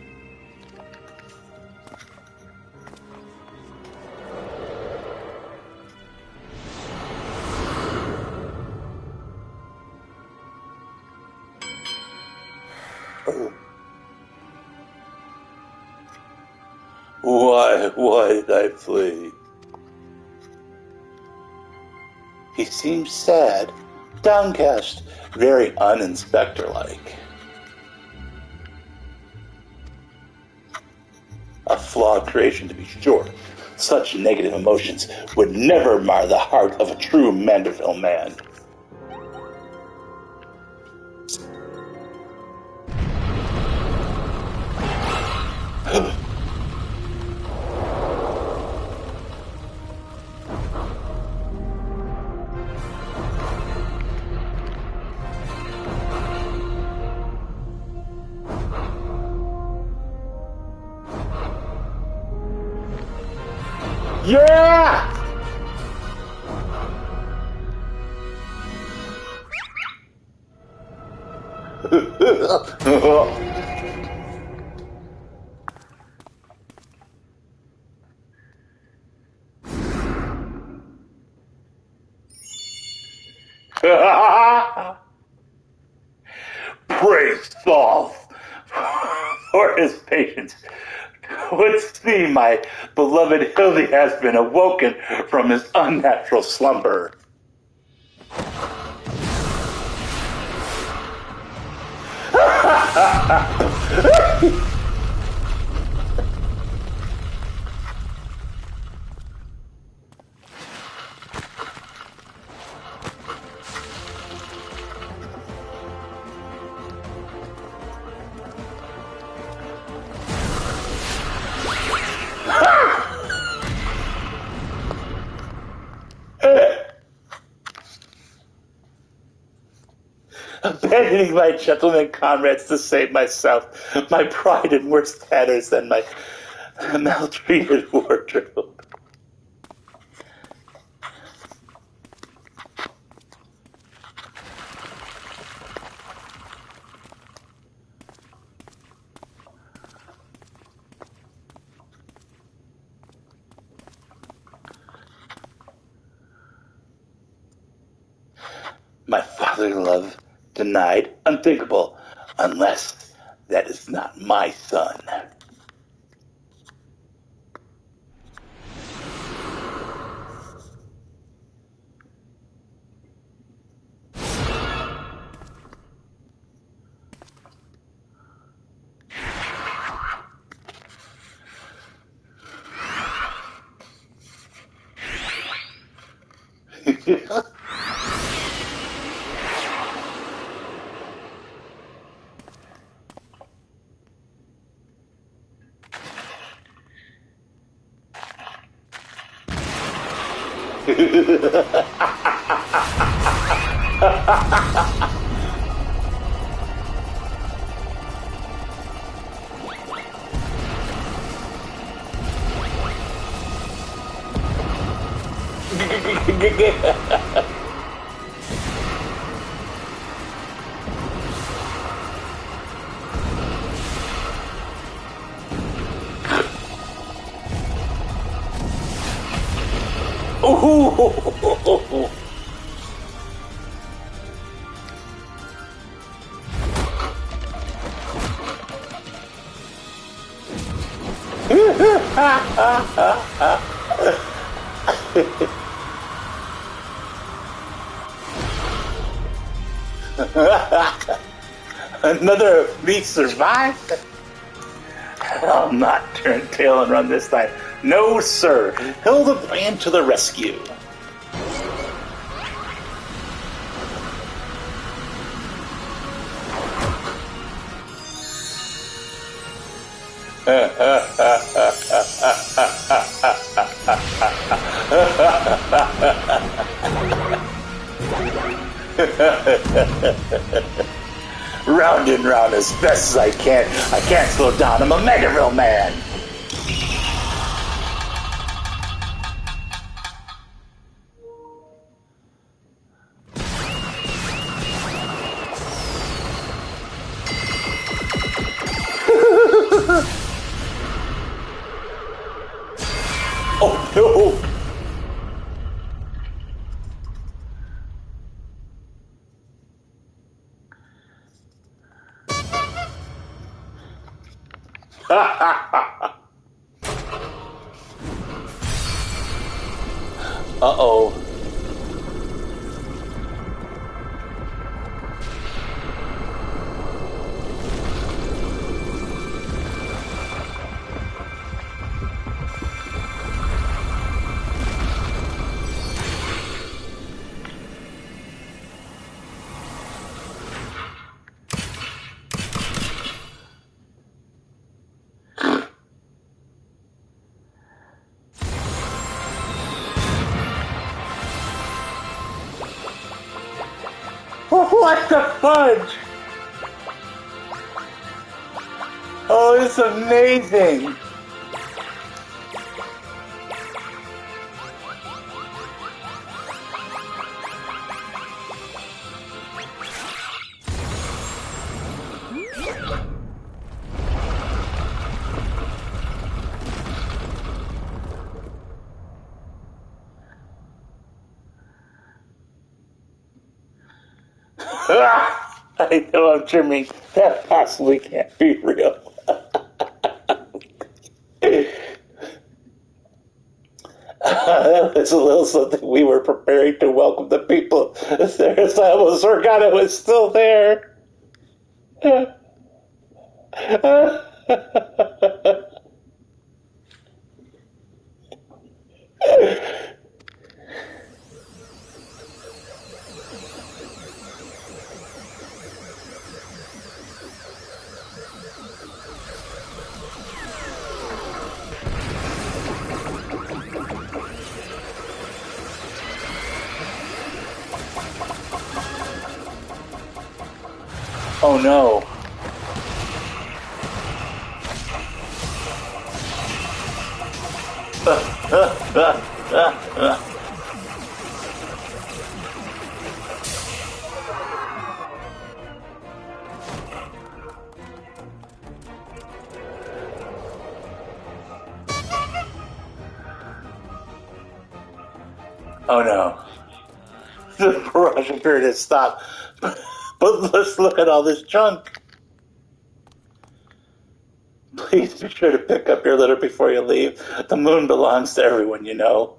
Speaker 2: Oh. Why did I flee? He seemed sad. downcast, very un-inspector-like. A flawed creation, to be sure. Such negative emotions would never mar the heart of a true Mandeville man. Yeah! Praise Saul for his patience. Would see my beloved Hildy has been awoken from his unnatural slumber. Abandoning my gentlemen comrades to save myself, my pride in worse tatters than my maltreated wardrobe. My fatherly love denied, unthinkable, unless that is not my son. Another of me survived? I'll not turn tail and run this time. No, sir. Hildebrand to the rescue. Round and round as best as I can. I can't slow down. I'm a Mandeville man. Oh no! Uh-oh. What the fudge? Oh, it's amazing. I know I'm dreaming. That possibly can't be real. That was a little something we were preparing to welcome the people. There's, I almost forgot it was still there. Oh no. Oh no. The barrage appeared to stop. But let's look at all this junk. Please be sure to pick up your litter before you leave. The moon belongs to everyone, you know.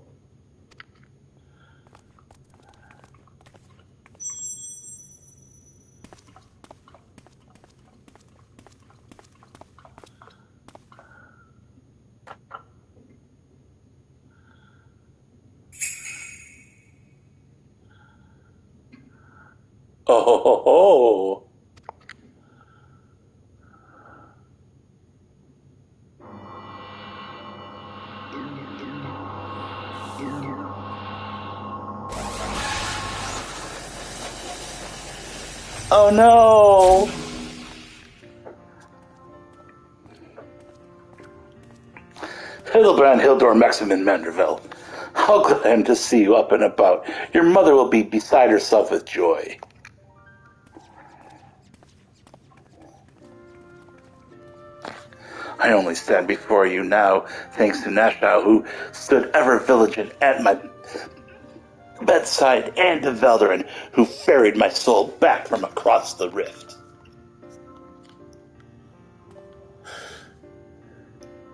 Speaker 2: Oh, ho, ho, ho. Oh no! Hildebrand, Maxim in Mandeville. How glad I am to see you up and about. Your mother will be beside herself with joy. I only stand before you now, thanks to Nashau, who stood ever vigilant at my bedside, and to Velderin, who ferried my soul back from across the rift.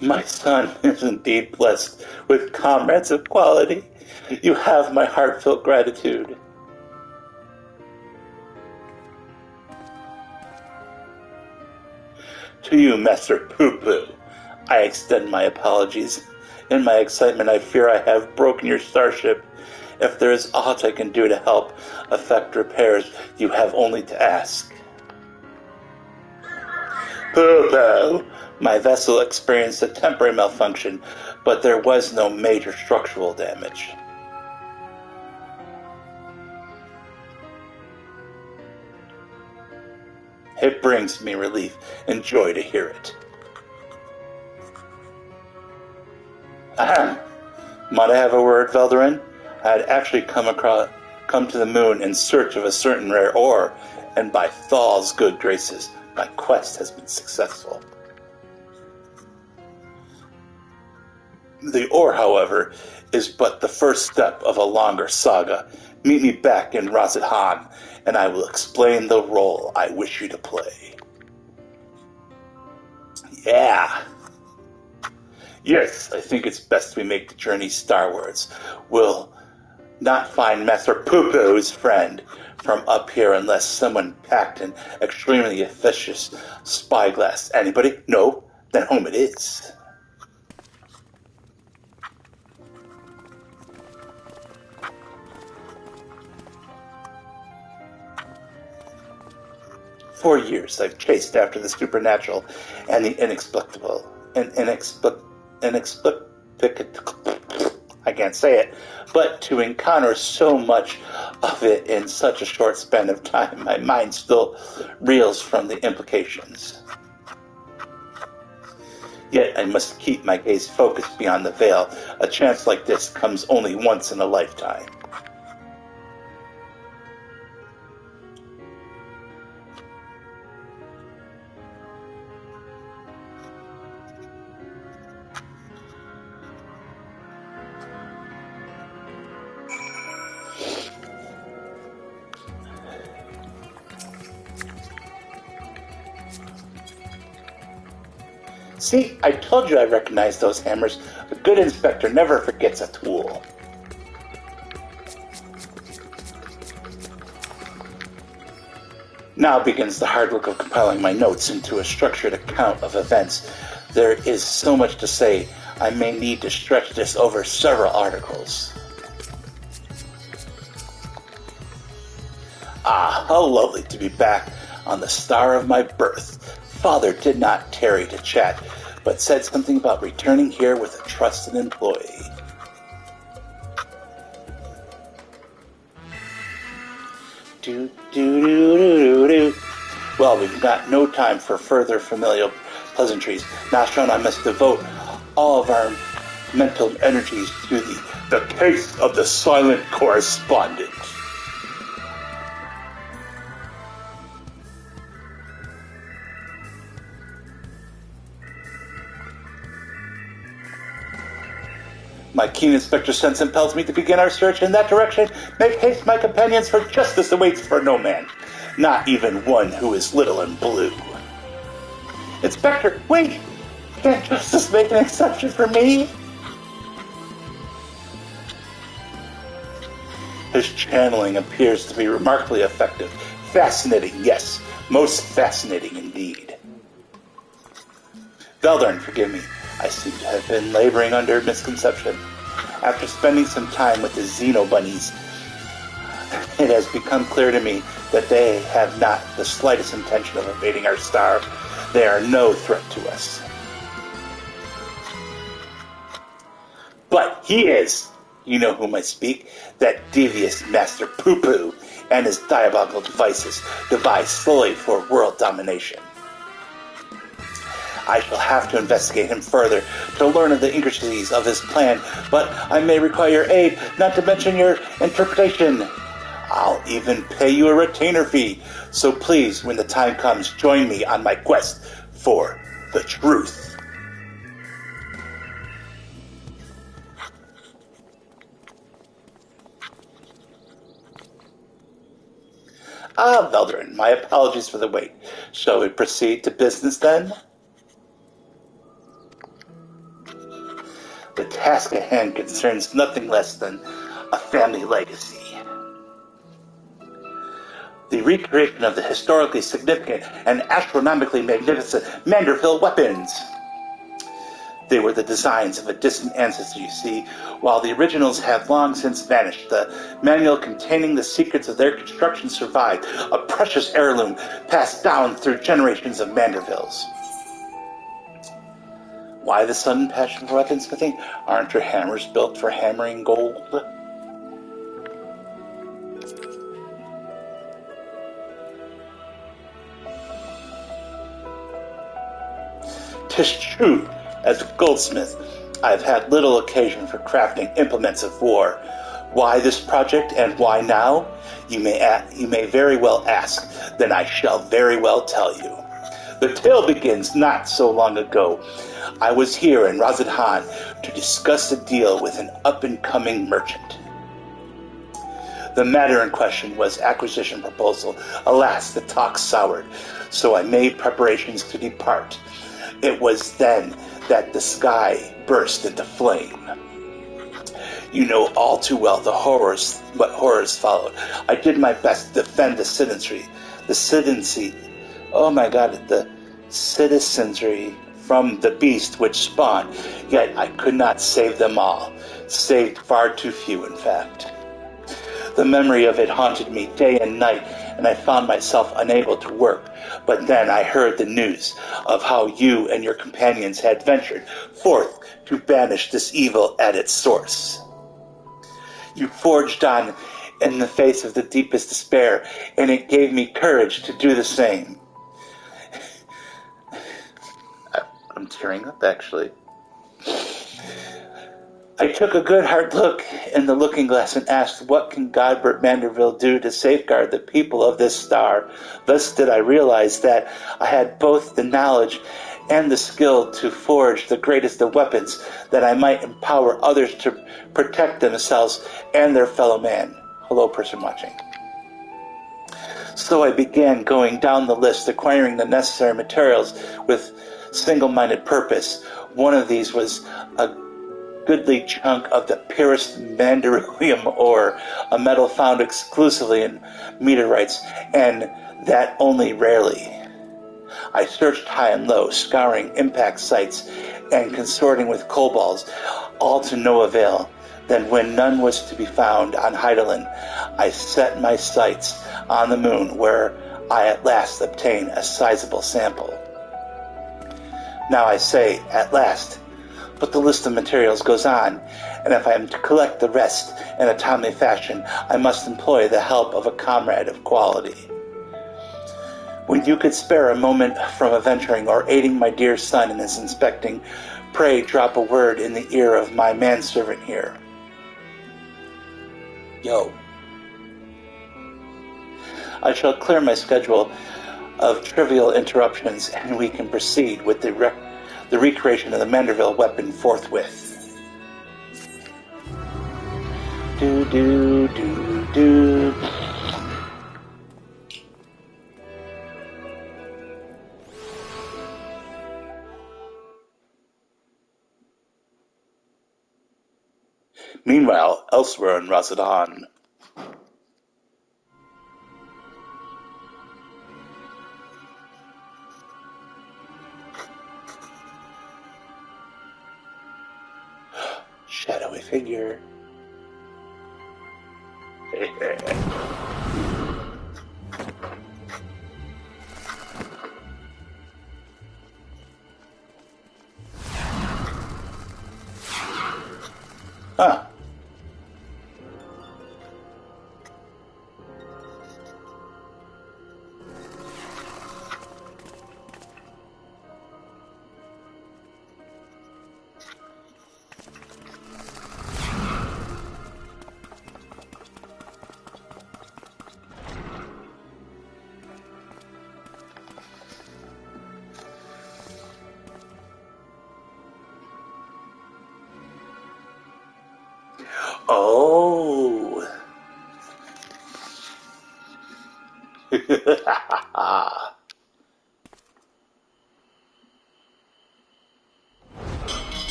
Speaker 2: My son is indeed blessed with comrades of quality. You have my heartfelt gratitude. To you, Master Poo-Poo, I extend my apologies. In my excitement, I fear I have broken your starship. If there is aught I can do to help effect repairs, you have only to ask. Poo-Poo, my vessel experienced a temporary malfunction, but there was no major structural damage. It brings me relief and joy to hear it. Ahem. Might I have a word, Velderin? I had actually come to the moon in search of a certain rare ore, and by Thal's good graces, my quest has been successful. The ore, however, is but the first step of a longer saga. Meet me back in Razathan, and I will explain the role I wish you to play. Yeah. Yes, I think it's best we make the journey starwards. We'll not find Master Poo-Poo's friend from up here unless someone packed an extremely efficacious spyglass. Anybody? No? Then home it is. For years I've chased after the supernatural and the inexplicable. I can't say it. But to encounter so much of it in such a short span of time, my mind still reels from the implications. Yet I must keep my gaze focused beyond the veil. A chance like this comes only once in a lifetime. See, I told you I recognized those hammers. A good inspector never forgets a tool. Now begins the hard work of compiling my notes into a structured account of events. There is so much to say, I may need to stretch this over several articles. Ah, how lovely to be back on the star of my birth. Father did not tarry to chat, but said something about returning here with a trusted employee. Well, we've got no time for further familial pleasantries. Now, Sean, I must devote all of our mental energies to the case of the silent correspondent. My keen inspector sense impels me to begin our search in that direction. Make haste, my companions, for justice awaits for no man, not even one who is little and blue. Inspector, wait! Can't justice make an exception for me? His channeling appears to be remarkably effective. Fascinating, yes, most fascinating indeed. Veldern, forgive me. I seem to have been laboring under misconception. After spending some time with the Xenobunnies, it has become clear to me that they have not the slightest intention of invading our star. They are no threat to us. But he is, you know whom I speak, that devious Master Poo-Poo and his diabolical devices devised solely for world domination. I shall have to investigate him further to learn of the intricacies of his plan, but I may require your aid, not to mention your interpretation. I'll even pay you a retainer fee, so please, when the time comes, join me on my quest for the truth. Ah, Veldern, my apologies for the wait. Shall we proceed to business then? The task at hand concerns nothing less than a family legacy. The recreation of the historically significant and astronomically magnificent Mandeville weapons. They were the designs of a distant ancestor, you see, while the originals have long since vanished. The manual containing the secrets of their construction survived, a precious heirloom passed down through generations of Mandevilles. Why the sudden passion for weaponsmithing? Aren't your hammers built for hammering gold? 'Tis true, as a goldsmith, I have had little occasion for crafting implements of war. Why this project and why now? You may very well ask, then I shall very well tell you. The tale begins not so long ago. I was here in Razadhan to discuss a deal with an up-and-coming merchant. The matter in question was acquisition proposal. Alas, the talk soured, so I made preparations to depart. It was then that the sky burst into flame. You know all too well what horrors followed. I did my best to defend the citizenry from the beast which spawned, yet I could not save them all. Saved far too few, in fact. The memory of it haunted me day and night, and I found myself unable to work. But then I heard the news of how you and your companions had ventured forth to banish this evil at its source. You forged on in the face of the deepest despair, and it gave me courage to do the same. I'm tearing up, actually. I took a good hard look in the looking glass and asked, what can Godbert Mandeville do to safeguard the people of this star? Thus did I realize that I had both the knowledge and the skill to forge the greatest of weapons, that I might empower others to protect themselves and their fellow man. Hello, person watching. So I began going down the list, acquiring the necessary materials with single-minded purpose. One of these was a goodly chunk of the purest mandarillium ore, a metal found exclusively in meteorites, and that only rarely. I searched high and low, scouring impact sites and consorting with kobolds, all to no avail. Then, when none was to be found on Heidelin, I set my sights on the moon, where I at last obtained a sizable sample. Now I say, at last, but the list of materials goes on, and if I am to collect the rest in a timely fashion, I must employ the help of a comrade of quality. When you could spare a moment from adventuring or aiding my dear son in his inspecting, pray drop a word in the ear of my manservant here. Yo. I shall clear my schedule of trivial interruptions, and we can proceed with the recreation of the Mandeville weapon forthwith. Do do do do. Meanwhile, elsewhere in Rasadan. Shadowy figure. Huh. Oh.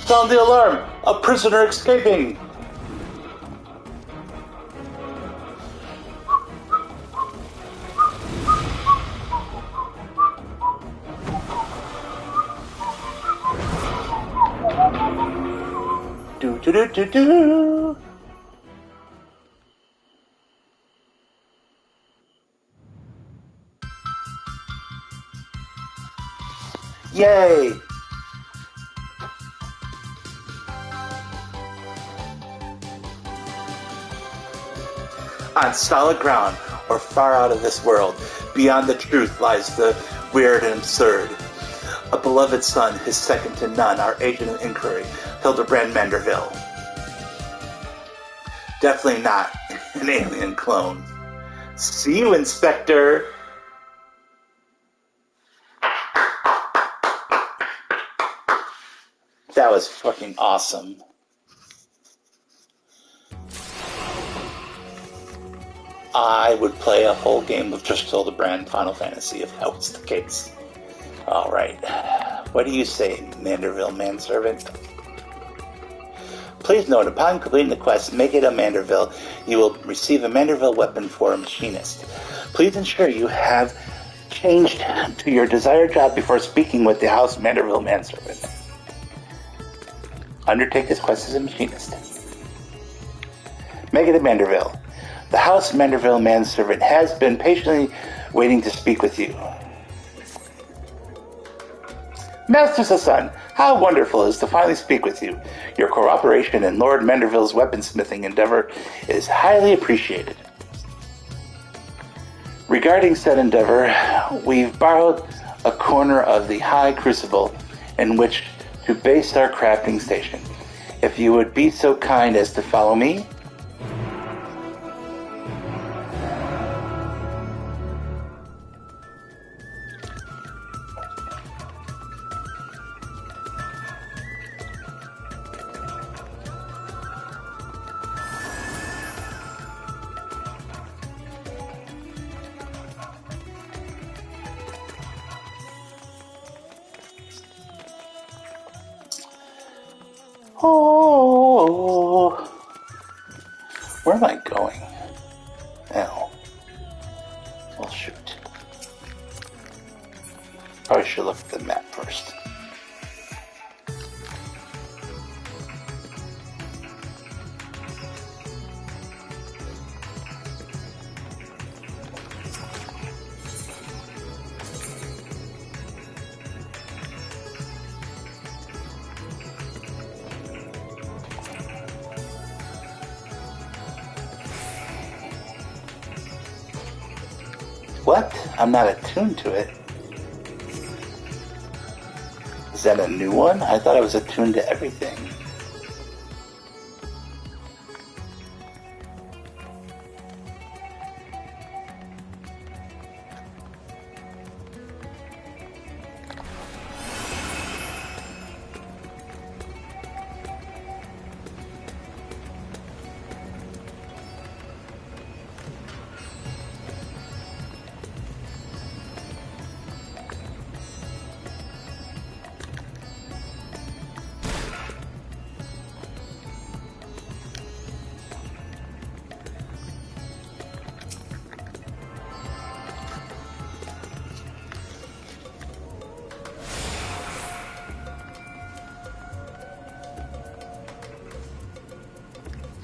Speaker 2: Sound the alarm! A prisoner escaping! Do do do do do. Yay! On solid ground, or far out of this world, beyond the truth lies the weird and absurd. A beloved son, his second to none, our agent of inquiry, Hildebrand Mandeville. Definitely not an alien clone. See you, Inspector! That was fucking awesome. I would play a whole game of just Hildebrand Final Fantasy if that was the case. Alright. What do you say, Mandeville manservant? Please note, upon completing the quest, make it a Mandeville, you will receive a Mandeville weapon for a machinist. Please ensure you have changed to your desired job before speaking with the House Mandeville manservant. Undertake this quest as a machinist. Make it a Mandeville. The House Mandeville manservant has been patiently waiting to speak with you. Master Sasan, How wonderful it is to finally speak with you. Your cooperation in Lord Mandeville's weaponsmithing endeavor is highly appreciated. Regarding said endeavor, we've borrowed a corner of the high crucible in which to base our crafting station. If you would be so kind as to follow me. Oh, where am I going? Now, well, shoot. Probably should look at the map first. What? I'm not attuned to it. Is that a new one? I thought I was attuned to everything.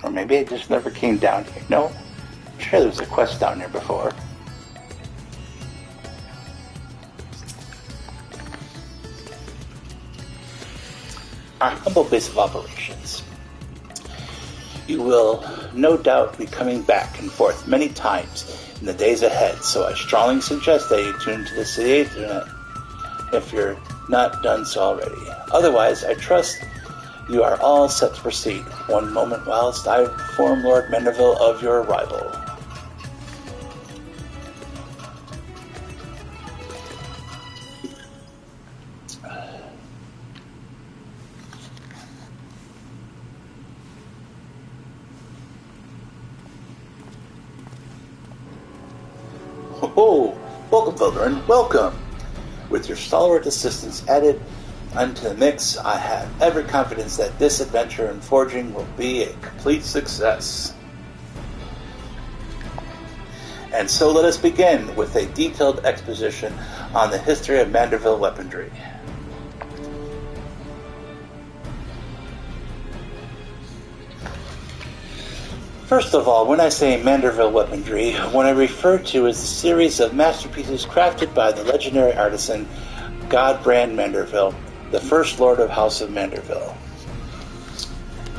Speaker 2: Or maybe I just never came down here. No, I'm sure there was a quest down here before. Our humble base of operations. You will no doubt be coming back and forth many times in the days ahead, so I strongly suggest that you tune to the City Internet if you're not done so already. Otherwise, I trust you are all set to proceed. One moment whilst I inform Lord Mandeville of your arrival. Oh, welcome, Hildebrand, welcome! With your stalwart assistance added unto the mix, I have every confidence that this adventure in forging will be a complete success. And so let us begin with a detailed exposition on the history of Mandeville weaponry. First of all, when I say Mandeville weaponry, what I refer to is the series of masterpieces crafted by the legendary artisan Hildebrand Mandeville, the first Lord of House of Mandeville.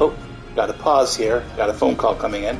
Speaker 2: Oh, got a pause here. Got a phone call coming in.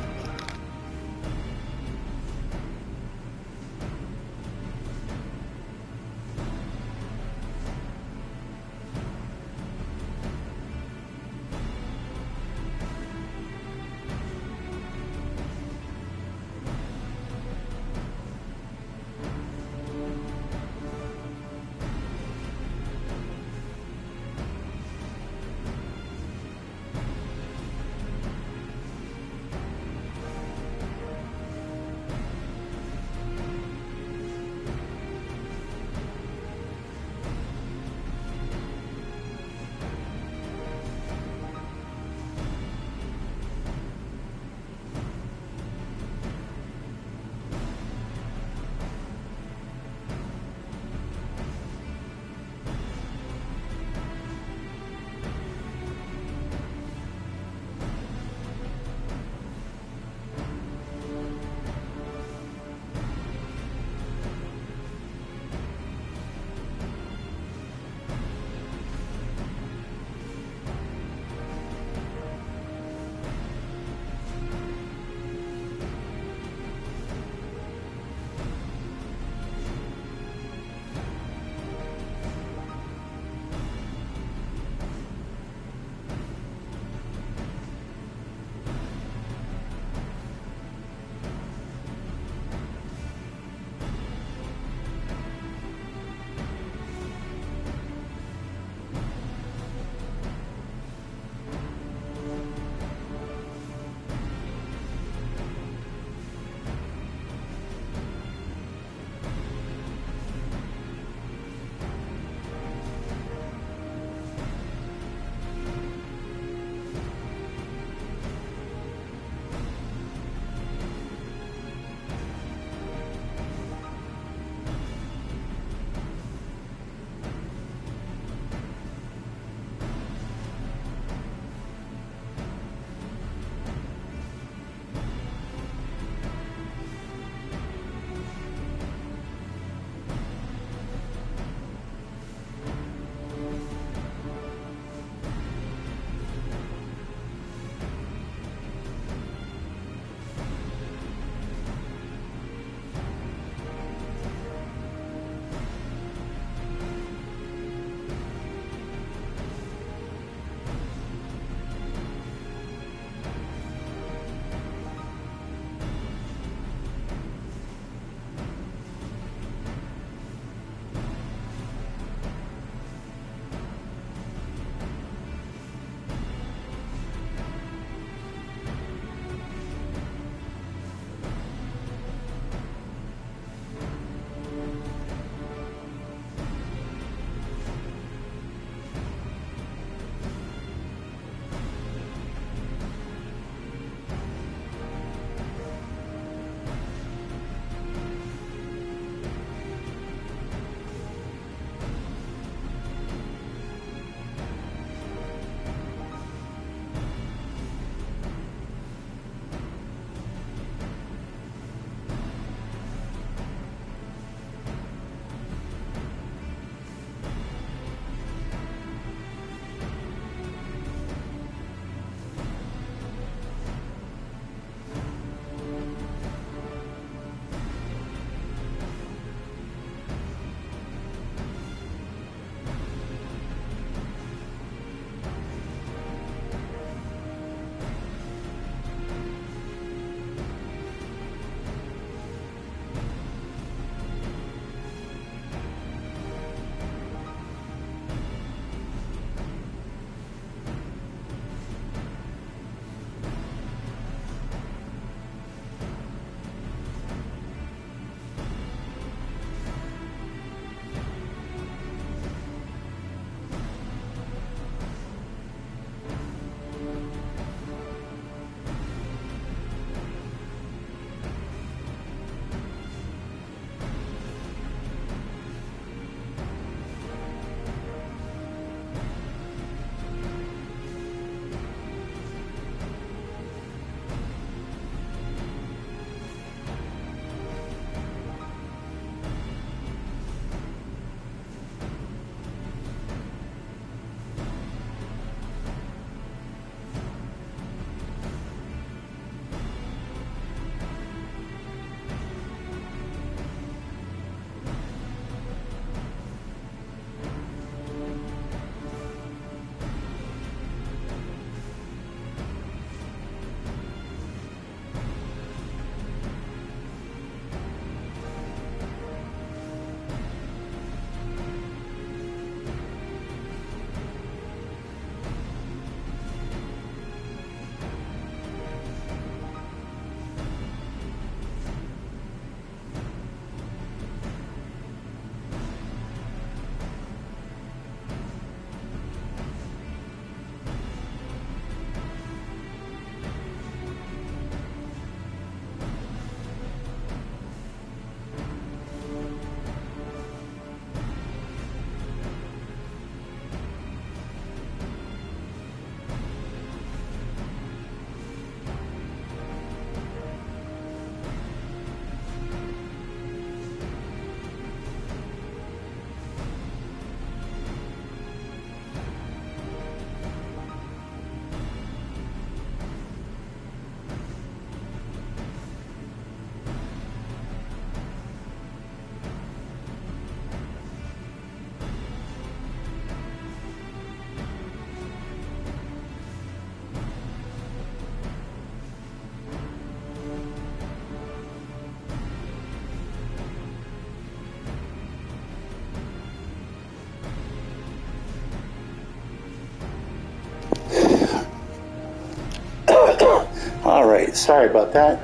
Speaker 1: Alright, sorry about that.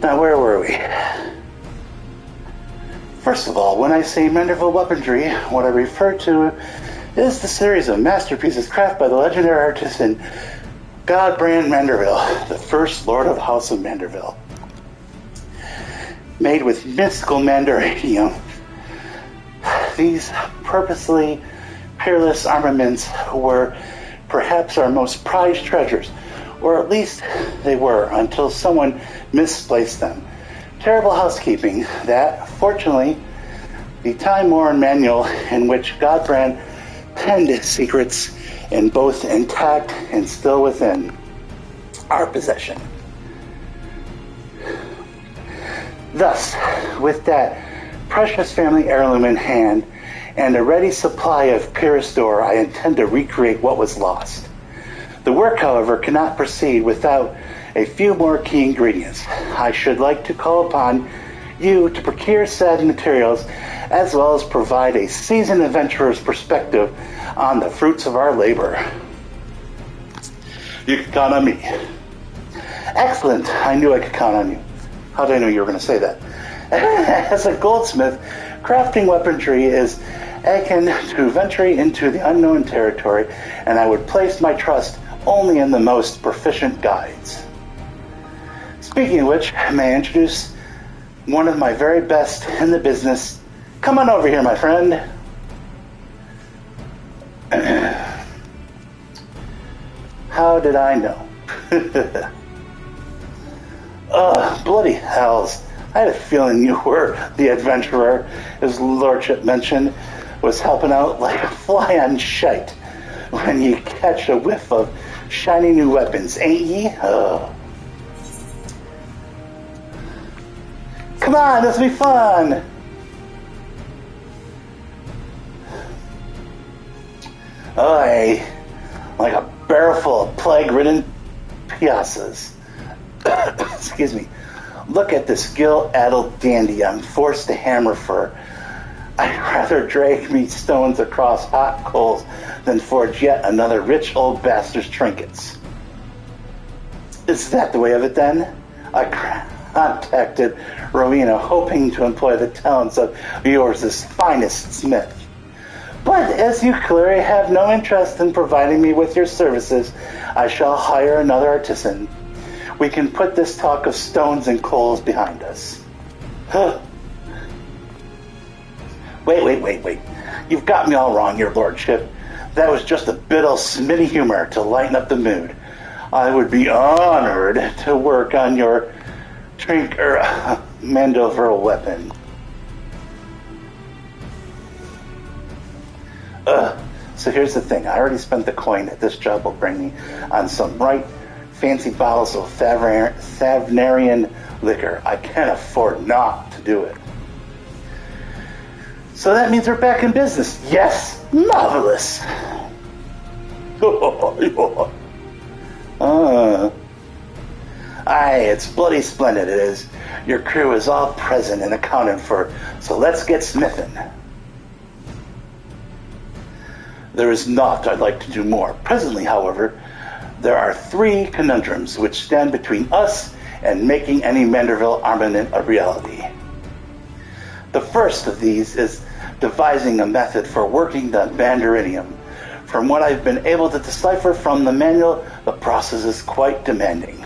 Speaker 1: Now, where were we? First of all, when I say Mandeville weaponry, what I refer to is the series of masterpieces crafted by the legendary artisan Hildebrand Mandeville, the first Lord of the House of Mandeville. Made with mystical mandarinium, these purposely peerless armaments were perhaps our most prized treasures, or at least they were until someone misplaced them. Terrible housekeeping that, fortunately, the time-worn manual in which Hildebrand penned his secrets in both intact and still within our possession. Thus, with that precious family heirloom in hand and a ready supply of purest ore, I intend to recreate what was lost. The work, however, cannot proceed without a few more key ingredients. I should like to call upon you to procure said materials, as well as provide a seasoned adventurer's perspective on the fruits of our labor. You can count on me. Excellent. I knew I could count on you. How did I know you were going to say that? As a goldsmith, crafting weaponry is akin to venturing into the unknown territory, and I would place my trust only in the most proficient guides. Speaking of which, may I introduce one of my very best in the business. Come on over here, my friend. How did I know? Bloody hells. I had a feeling you were the adventurer, his lordship mentioned, was helping out like a fly on shite when you catch a whiff of shiny new weapons, ain't ye? Oh. Come on, this will be fun! Aye, like a barrel full of plague-ridden piazzas. Excuse me. Look at this gill-addled dandy I'm forced to hammer for. I'd rather drag me stones across hot coals than forge yet another rich old bastard's trinkets. Is that the way of it then? I contacted Rowena, hoping to employ the talents of yours' finest smith. But as you clearly have no interest in providing me with your services, I shall hire another artisan. We can put this talk of stones and coals behind us. Wait. You've got me all wrong, your lordship. That was just a bit of smitty humor to lighten up the mood. I would be honored to work on your Mandeville weapon. So here's the thing. I already spent the coin that this job will bring me on some right fancy bottles of Thavnarian liquor. I can't afford not to do it. So that means we're back in business. Yes, marvelous. Aye, it's bloody splendid, it is. Your crew is all present and accounted for, so let's get smithing. There is naught I'd like to do more. Presently, however, there are 3 conundrums which stand between us and making any Mandeville armament a reality. The first of these is devising a method for working the mandarinium. From what I've been able to decipher from the manual, the process is quite demanding.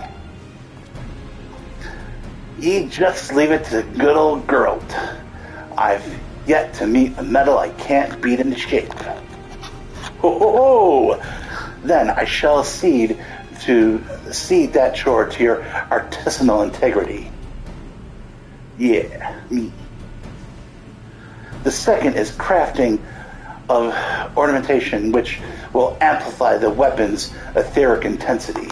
Speaker 1: Ye just leave it to good old Geralt. I've yet to meet a metal I can't beat into shape. Ho! Then I shall cede that chore to your artisanal integrity. Yeah, me. The second is crafting of ornamentation which will amplify the weapon's etheric intensity.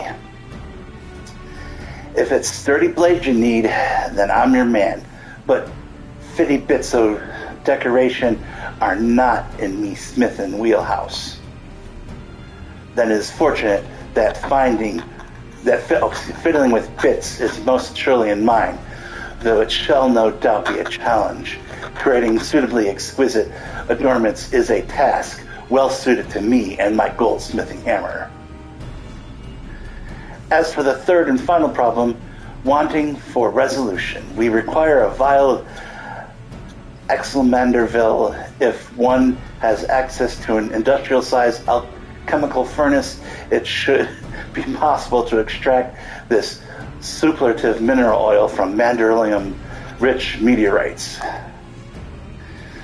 Speaker 1: If it's sturdy blades you need, then I'm your man. But fitty bits of decoration are not in me smithin' wheelhouse. Then it is fortunate that fiddling with bits is most surely in mine, though it shall no doubt be a challenge. Creating suitably exquisite adornments is a task well suited to me and my goldsmithing hammer.
Speaker 2: As for the third and final problem, wanting for resolution, we require a vial of XIV Mandeville. If one has access to an industrial-sized alchemical furnace, it should be possible to extract this superlative mineral oil from mandrelium-rich meteorites.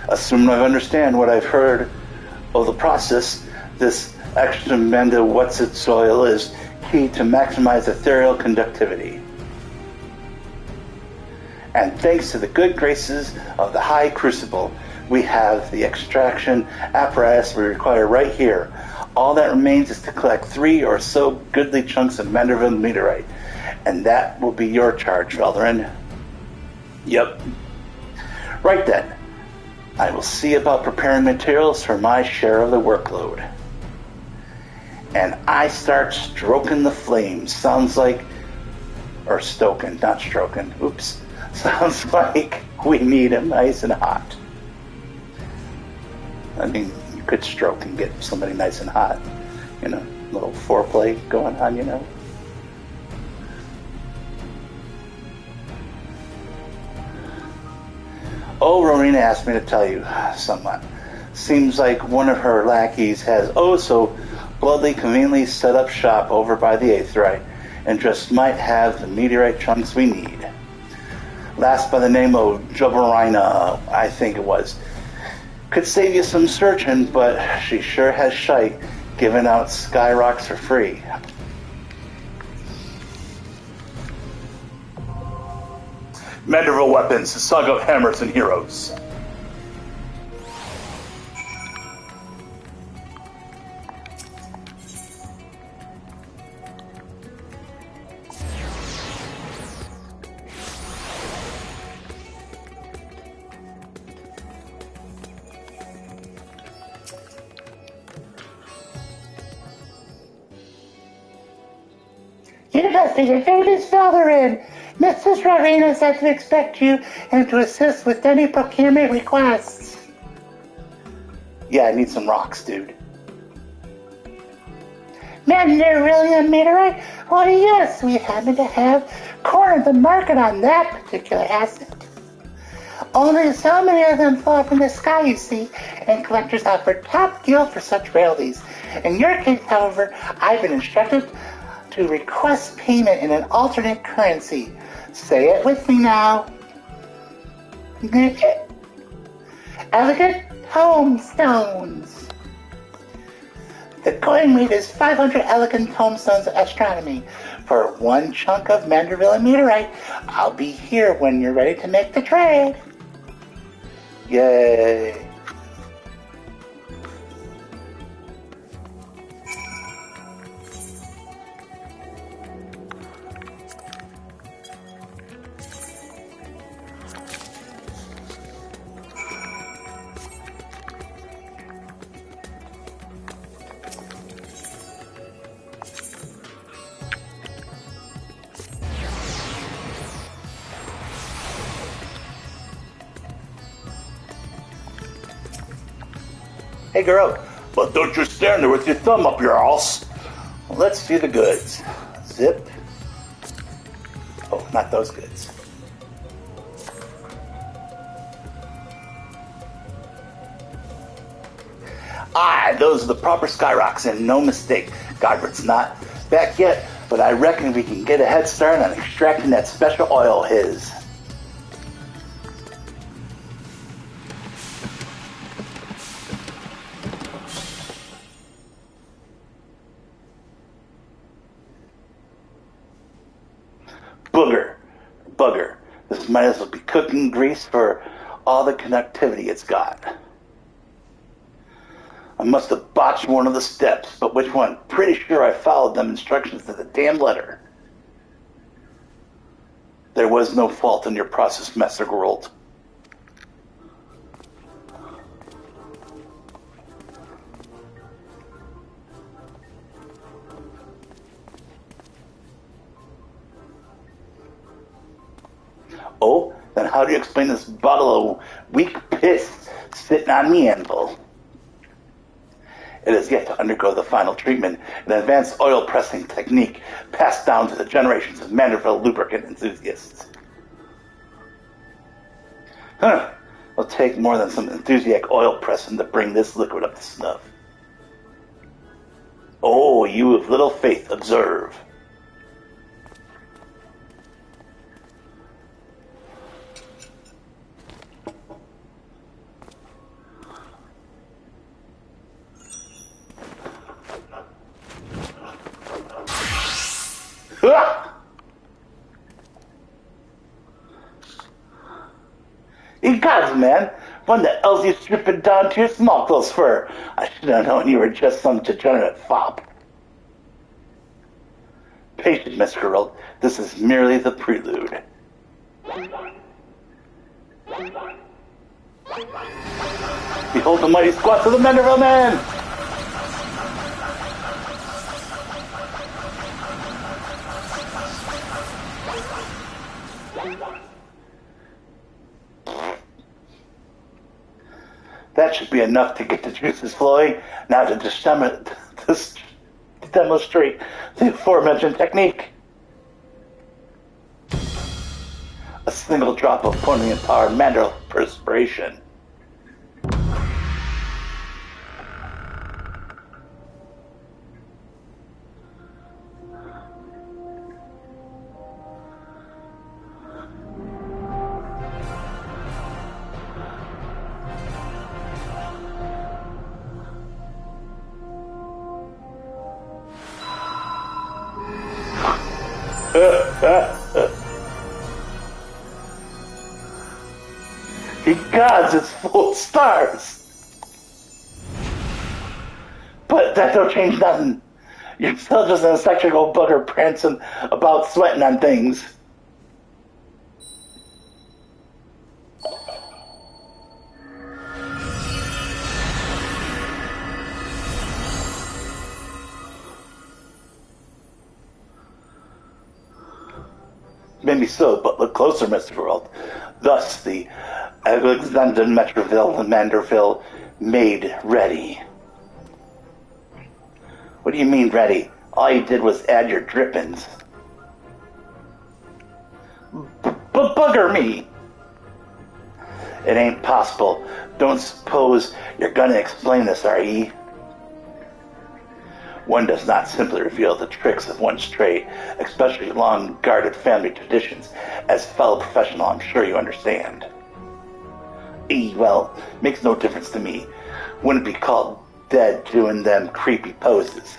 Speaker 2: Assuming I understand what I've heard of the process, this extra Manda-what's-its-oil is key to maximize ethereal conductivity. And thanks to the good graces of the High Crucible, we have the extraction apparatus we require right here. All that remains is to collect 3 or so goodly chunks of Mandeville meteorite. And that will be your charge, Hildebrand. Yep. Right then. I will see about preparing materials for my share of the workload. And I start stroking the flames. Sounds like... Or stoking, not stroking. Oops. Sounds like we need them nice and hot. I mean, you could stroke and get somebody nice and hot. You know, a little foreplay going on, you know. Oh, Rowena asked me to tell you something. Seems like one of her lackeys has so bloodily conveniently set up shop over by the Aetherite and just might have the meteorite chunks we need. Last by the name of Jobarina, I think it was. Could save you some searching, but she sure has shite giving out sky rocks for free.
Speaker 1: Mandeville weapons, the saga of hammers and heroes. You must be the famous Hildebrand. Mrs. Rowena said to expect you and to assist with any procurement requests.
Speaker 2: Yeah, I need some rocks, dude.
Speaker 1: Mandeville meteorite? Well, yes, we happen to have cornered the market on that particular asset. Only so many of them fall from the sky, you see, and collectors offer top deal for such rarities. In your case, however, I've been instructed to request payment in an alternate currency. Say it with me now. Elegant tomestones. The going rate is 500 elegant tomestones of astronomy. For 1 chunk of Mandeville meteorite, I'll be here when you're ready to make the trade.
Speaker 2: Yay.
Speaker 1: Hey girl, but don't you stand there with your thumb up your arse.
Speaker 2: Well, let's see the goods. Zip. Oh, not those goods. Those are the proper skyrocks, and no mistake. Godbert's not back yet, but I reckon we can get a head start on extracting that special oil of his. Bugger. This might as well be cooking grease for all the connectivity it's got. I must have botched one of the steps, but which one? Pretty sure I followed them instructions to the damn letter. There was no fault in your process, Master Geralt. Oh, then how do you explain this bottle of weak piss sitting on the anvil? It has yet to undergo the final treatment, an advanced oil pressing technique passed down to the generations of Mandeville lubricant enthusiasts. It'll take more than some enthusiastic oil pressing to bring this liquid up to snuff. Oh, you of little faith, observe. You got it, man. When the hell's you stripping down to your small clothes for? I should have known you were just some degenerate fop. Patient, Miss Girl. This is merely the prelude. Behold the mighty squats of the Mandeville Man! That should be enough to get the juices flowing. Now to demonstrate the aforementioned technique. A single drop of pony-empowered Mandeville perspiration. Ye gods, it's full of stars. But that don't change nothing. You're still just an electrical bugger prancing about sweating on things. Maybe so, but look closer, Mr. World. Thus, the XIV Metroville and Mandeville made ready. What do you mean ready? All you did was add your drippings. Bugger me! It ain't possible. Don't suppose you're gonna explain this, are ye? One does not simply reveal the tricks of one's trade, especially long-guarded family traditions. As a fellow professional, I'm sure you understand. Well, makes no difference to me. Wouldn't be called dead doing them creepy poses.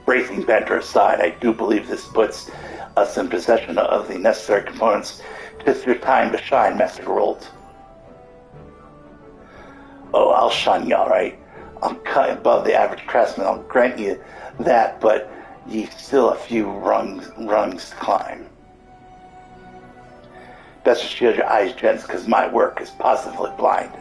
Speaker 2: Bracing banter aside, I do believe this puts us in possession of the necessary components. Tis your time to shine, Master Geralt. Oh, I'll shine you, all right. I'm cut above the average craftsman, I'll grant you that, but ye've still a few rungs to climb. Best to shield your eyes, gents, because my work is positively blind.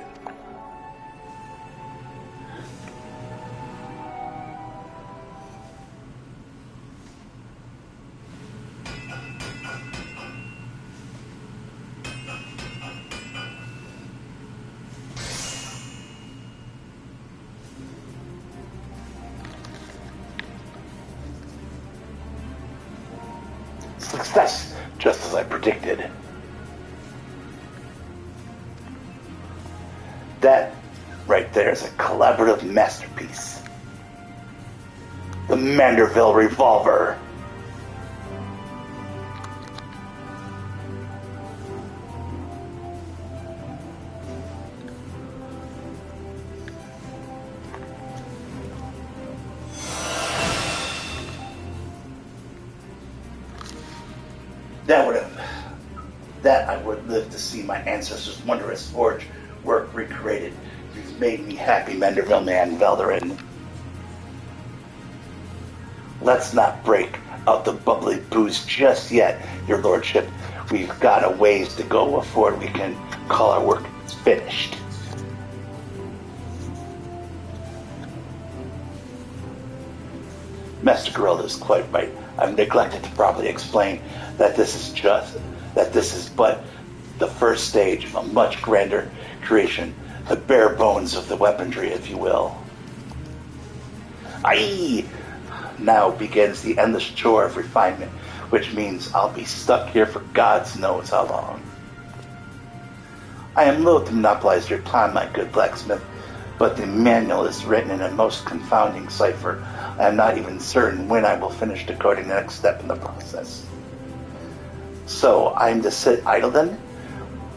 Speaker 2: Success, just as I predicted. That right there is a collaborative masterpiece. The Mandeville revolver. That I would live to see my ancestors' wondrous forge work recreated. You've made me happy, Mandeville Man Valderin. Let's not break out the bubbly booze just yet, your lordship. We've got a ways to go before we can call our work finished. Master Geralt is quite right. I've neglected to properly explain that this is but the first stage of a much grander creation. the bare bones of the weaponry, if you will. Aye! Now begins the endless chore of refinement, which means I'll be stuck here for God knows how long. I am loath to monopolize your time, my good blacksmith, but the manual is written in a most confounding cipher. I am not even certain when I will finish decoding the next step in the process. So, I'm to sit idle then?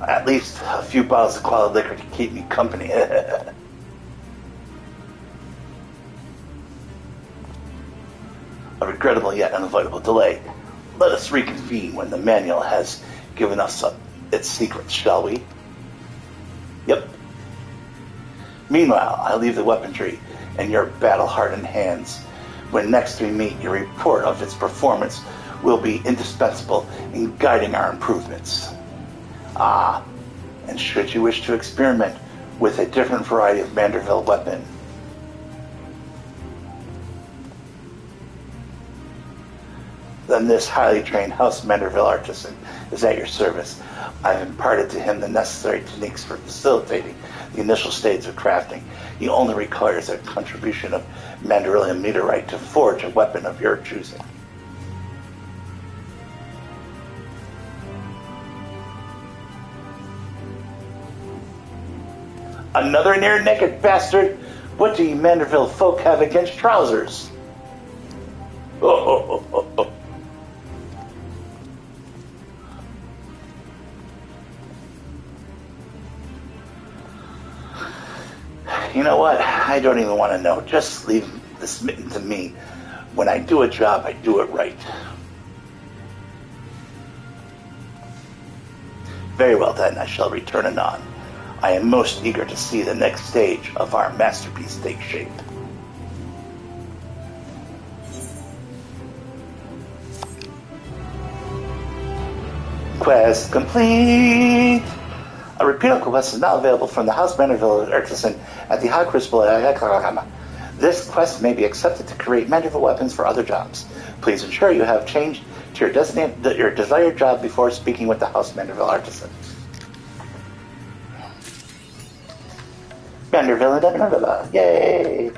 Speaker 2: At least a few bottles of quality liquor to keep me company. A regrettable yet unavoidable delay. Let us reconvene when the manual has given us its secrets, shall we? Yep. Meanwhile, I leave the weaponry in your battle-hardened hands. When next we meet, your report of its performance will be indispensable in guiding our improvements. Ah, and should you wish to experiment with a different variety of Mandeville weapon, then this highly trained House Mandeville artisan is at your service. I've imparted to him the necessary techniques for facilitating the initial stage of crafting. He only requires a contribution of Mandeville meteorite to forge a weapon of your choosing. Another near-naked bastard? What do you Mandeville folk have against trousers? Oh. You know what? I don't even want to know. Just leave the smitten to me. When I do a job, I do it right. Very well then, I shall return anon. I am most eager to see the next stage of our masterpiece take shape. Quest complete! A repeat quest is now available from the House Mandeville artisan at the High Crucible. This quest may be accepted to create Mandeville weapons for other jobs. Please ensure you have changed to your desired job before speaking with the House Mandeville artisan. Mandeville, yay!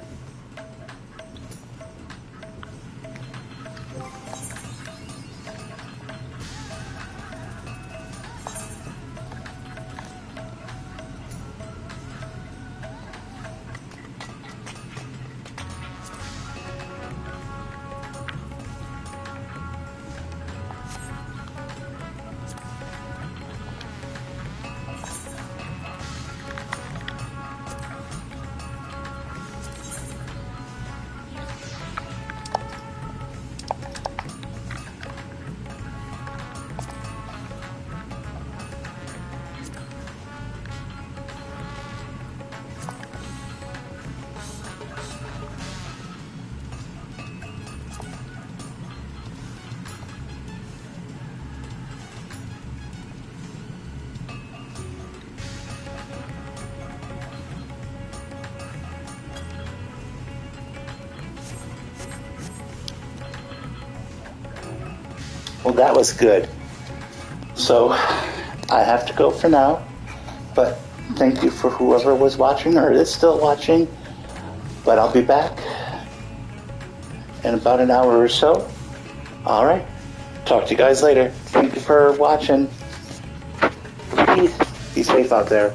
Speaker 2: Well, that was good. So, I have to go for now. But thank you for whoever was watching or is still watching. But I'll be back in about an hour or so. All right. Talk to you guys later. Thank you for watching. Peace. Be safe out there.